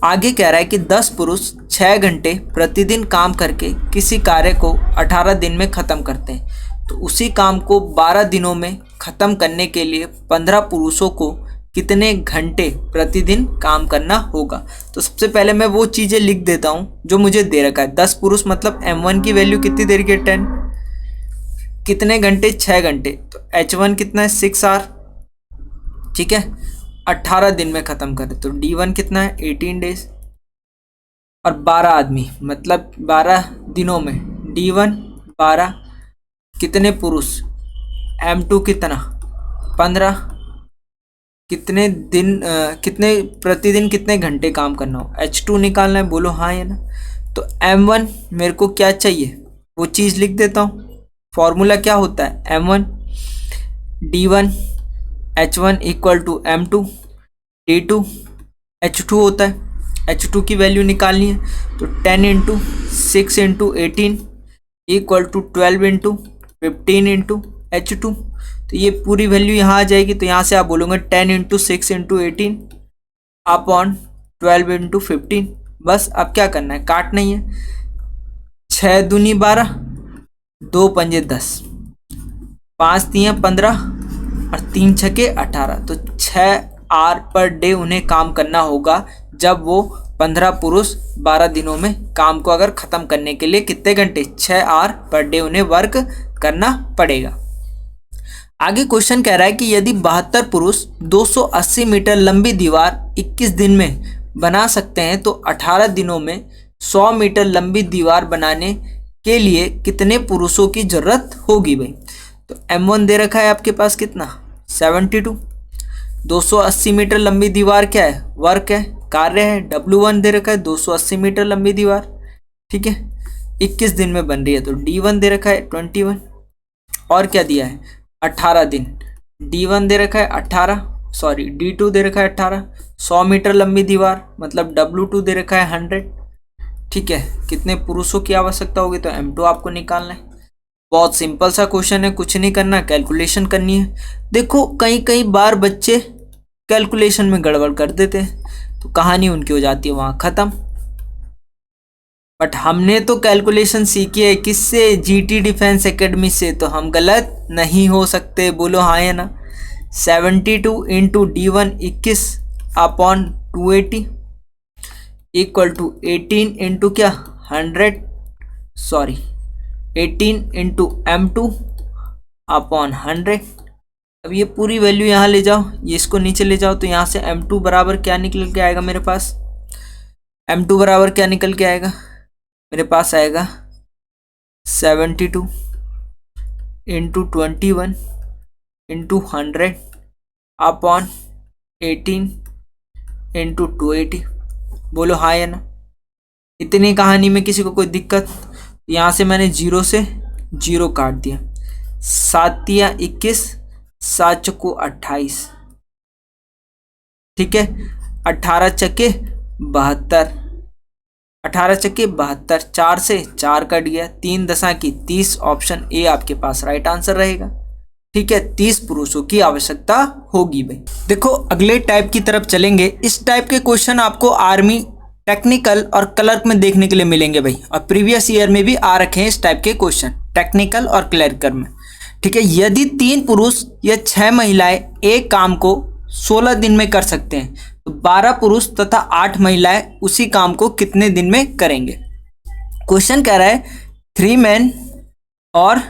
आगे कह रहा है कि 10 पुरुष 6 घंटे प्रतिदिन काम करके किसी कार्य को 18 दिन में ख़त्म करते हैं, तो उसी काम को 12 दिनों में ख़त्म करने के लिए 15 पुरुषों को कितने घंटे प्रतिदिन काम करना होगा। तो सबसे पहले मैं वो चीज़ें लिख देता हूँ जो मुझे दे रखा है। 10 पुरुष मतलब m1 की वैल्यू कितनी दे रखी है 10, कितने घंटे 6 घंटे, तो h1 कितना है 6 आवर, ठीक है। 18 दिन में ख़त्म करें तो d1 कितना है 18 डेज, और 12 आदमी मतलब 12 दिनों में d1 12, कितने पुरुष m2 कितना 15, कितने दिन कितने प्रतिदिन कितने घंटे काम करना हो, h2 निकालना है, बोलो हाँ या ना। तो m1 मेरे को क्या चाहिए वो चीज़ लिख देता हूँ। फॉर्मूला क्या होता है m1 d1 h1 equal to m2 d2 h2 होता है। h2 की वैल्यू निकालनी है तो 10 into 6 into 18 equal to 12 into 15 into h2। तो ये पूरी वैल्यू यहाँ आ जाएगी। तो यहाँ से आप बोलोगे 10 इंटू 6 इंटू 18 अपॉन 12 इंटू 15। बस अब क्या करना है, काटना ही है। 6 दूनी 12, 2 पंजे 10, 5 तियाँ 15 और 3 छके 18। तो 6 आवर पर डे उन्हें काम करना होगा जब वो 15 पुरुष 12 दिनों में काम को अगर ख़त्म करने के लिए कितने घंटे 6 आवर पर डे उन्हें वर्क करना पड़ेगा। आगे क्वेश्चन कह रहा है कि यदि 72 पुरुष 280 मीटर लंबी दीवार 21 दिन में बना सकते हैं तो 18 दिनों में 100 मीटर लंबी दीवार बनाने के लिए कितने पुरुषों की ज़रूरत होगी भाई। तो m1 दे रखा है आपके पास कितना 72, 280 मीटर लंबी दीवार क्या है वर्क है कार्य है, w1 दे रखा है 280 मीटर लंबी दीवार, ठीक है 21 दिन में बन रही है। तो d1 दे रखा है 21 और क्या दिया है 18 दिन, d1 दे रखा है 18 सॉरी d2 दे रखा है 18, 100 मीटर लंबी दीवार मतलब w2 दे रखा है 100, ठीक है। कितने पुरुषों की आवश्यकता होगी तो m2 आपको निकालना है। बहुत सिंपल सा क्वेश्चन है, कुछ नहीं करना, कैलकुलेशन करनी है। देखो कई बार बच्चे कैलकुलेशन में गड़बड़ कर देते हैं तो कहानी उनकी हो जाती है वहाँ ख़त्म। बट हमने तो कैलकुलेशन सीखी है किससे, जीटी डिफेंस एकेडमी से, तो हम गलत नहीं हो सकते, बोलो हाँ या ना। 72 into d1 21 upon 280 equal to 18 into क्या 100 सॉरी 18 इंटू m2 अपॉन 100। अब ये पूरी वैल्यू यहाँ ले जाओ, ये इसको नीचे ले जाओ, तो यहाँ से m2 बराबर क्या निकल के आएगा मेरे पास, m2 बराबर क्या निकल के आएगा मेरे पास आएगा 72 इंटू 21 इंटू 100 अपॉन 18 इंटू 280। बोलो हाँ या ना। इतनी कहानी में किसी को कोई दिक्कत, यहाँ से मैंने 0 से 0 काट दिया, 7 तिया 21, 7 चक्कू 28, ठीक है 18 चक्के 72, 18 चक्के 72, 4 से 4 कट गया, 3 दशा की 30, ऑप्शन ए आपके पास राइट आंसर रहेगा, ठीक है। 30 पुरुषों की आवश्यकता होगी भाई। देखो अगले टाइप की तरफ चलेंगे। इस टाइप के क्वेश्चन आपको आर्मी, टेक्निकल और क्लर्क में देखने के लिए मिलेंगे भाई, और प्रीवियस ईयर में भी आ रखे हैं इस टाइप के क्वेश्चन टेक्निकल और क्लर्कर में, ठीक है। यदि 3 पुरुष या 6 महिलाएं एक काम को 16 दिन में कर सकते हैं तो 12 पुरुष तथा 8 महिलाएं उसी काम को कितने दिन में करेंगे। क्वेश्चन कह रहा है 3 मैन और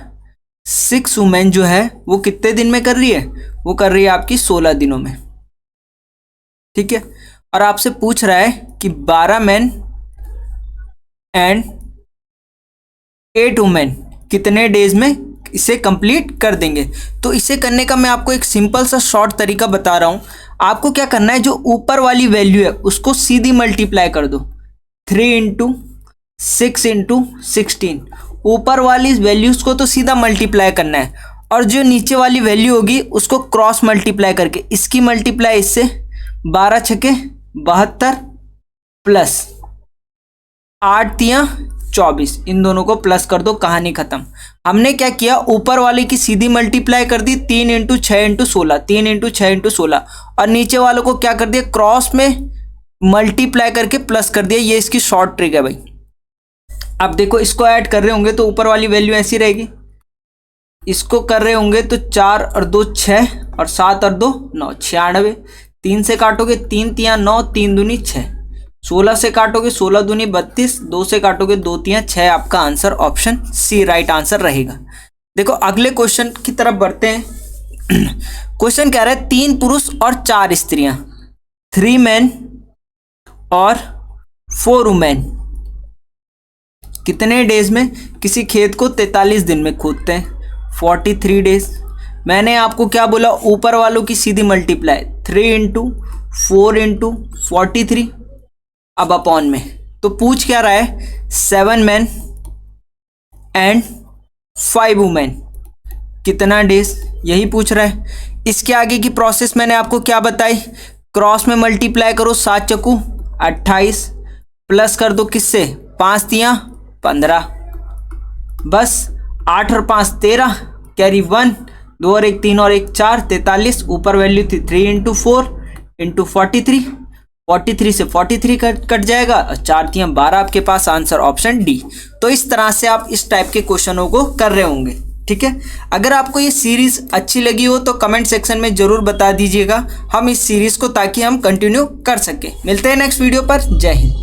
6 वुमेन जो है वो कितने दिन में कर रही है, वो कर रही है आपकी 16 दिनों में, ठीक है। और आपसे पूछ रहा है कि 12 मैन एंड 8 वुमेन कितने डेज में इसे कंप्लीट कर देंगे। तो इसे करने का मैं आपको एक सिंपल सा शॉर्ट तरीका बता रहा हूं। आपको क्या करना है, जो ऊपर वाली वैल्यू है उसको सीधी मल्टीप्लाई कर दो, 3 इंटू 6 इंटू 16, ऊपर वाली वैल्यूज को तो सीधा मल्टीप्लाई करना है, और जो नीचे वाली वैल्यू होगी उसको क्रॉस मल्टीप्लाई करके इसकी मल्टीप्लाई इससे 12 छके 72 प्लस 8 तियाँ 24, इन दोनों को प्लस कर दो, कहानी खत्म। हमने क्या किया, ऊपर वाले की सीधी मल्टीप्लाई कर दी 3 इंटू 6 इंटू 16, 3 इंटू 6 इंटू 16, और नीचे वालों को क्या कर दिया क्रॉस में मल्टीप्लाई करके प्लस कर दिया। ये इसकी शॉर्ट ट्रिक है भाई। अब देखो इसको ऐड कर रहे होंगे तो ऊपर वाली वैल्यू ऐसी रहेगी, इसको कर रहे होंगे तो 4 और 2 6 और 7 और 2 9, 96। 3 से काटोगे 3 तियाँ 9, 3 दूनी 6। 16 से काटोगे 16 दूनी 32, 2 से काटोगे 2 तियाँ 6। आपका answer option C right answer रहेगा। देखो अगले क्वेश्चन की तरफ बढ़ते हैं। क्वेश्चन कह रहा है 3 पुरुष और 4 स्त्रियां, 3 मैन और 4 वुमेन कितने डेज में किसी खेत को 43 दिन में खोदते हैं? 43 डेज। मैंने आपको क्या बोला, ऊपर वालों की सीधी मल्टीप्लाई 3 इंटू 4 इंटू 43 अब अपॉन में। तो पूछ क्या रहा है, 7 मैन एंड 5 वुमेन कितना डेज, यही पूछ रहा है। इसके आगे की प्रोसेस मैंने आपको क्या बताई, क्रॉस में मल्टीप्लाई करो 7 चक्कू 28 प्लस कर दो किससे, 5 तियाँ 15, बस 8 और 5 13, कैरी 1, 2 और 1 3 और 1 4, 43। ऊपर वैल्यू थी 3 इंटू 4 इंटू 43, 43 से 43 कट जाएगा और 4 तियाँ 12। आपके पास आंसर ऑप्शन डी। तो इस तरह से आप इस टाइप के क्वेश्चनों को कर रहे होंगे। ठीक है, अगर आपको ये सीरीज अच्छी लगी हो तो कमेंट सेक्शन में जरूर बता दीजिएगा हम इस सीरीज को, ताकि हम कंटिन्यू कर सकें। मिलते हैं नेक्स्ट वीडियो पर। जय हिंद।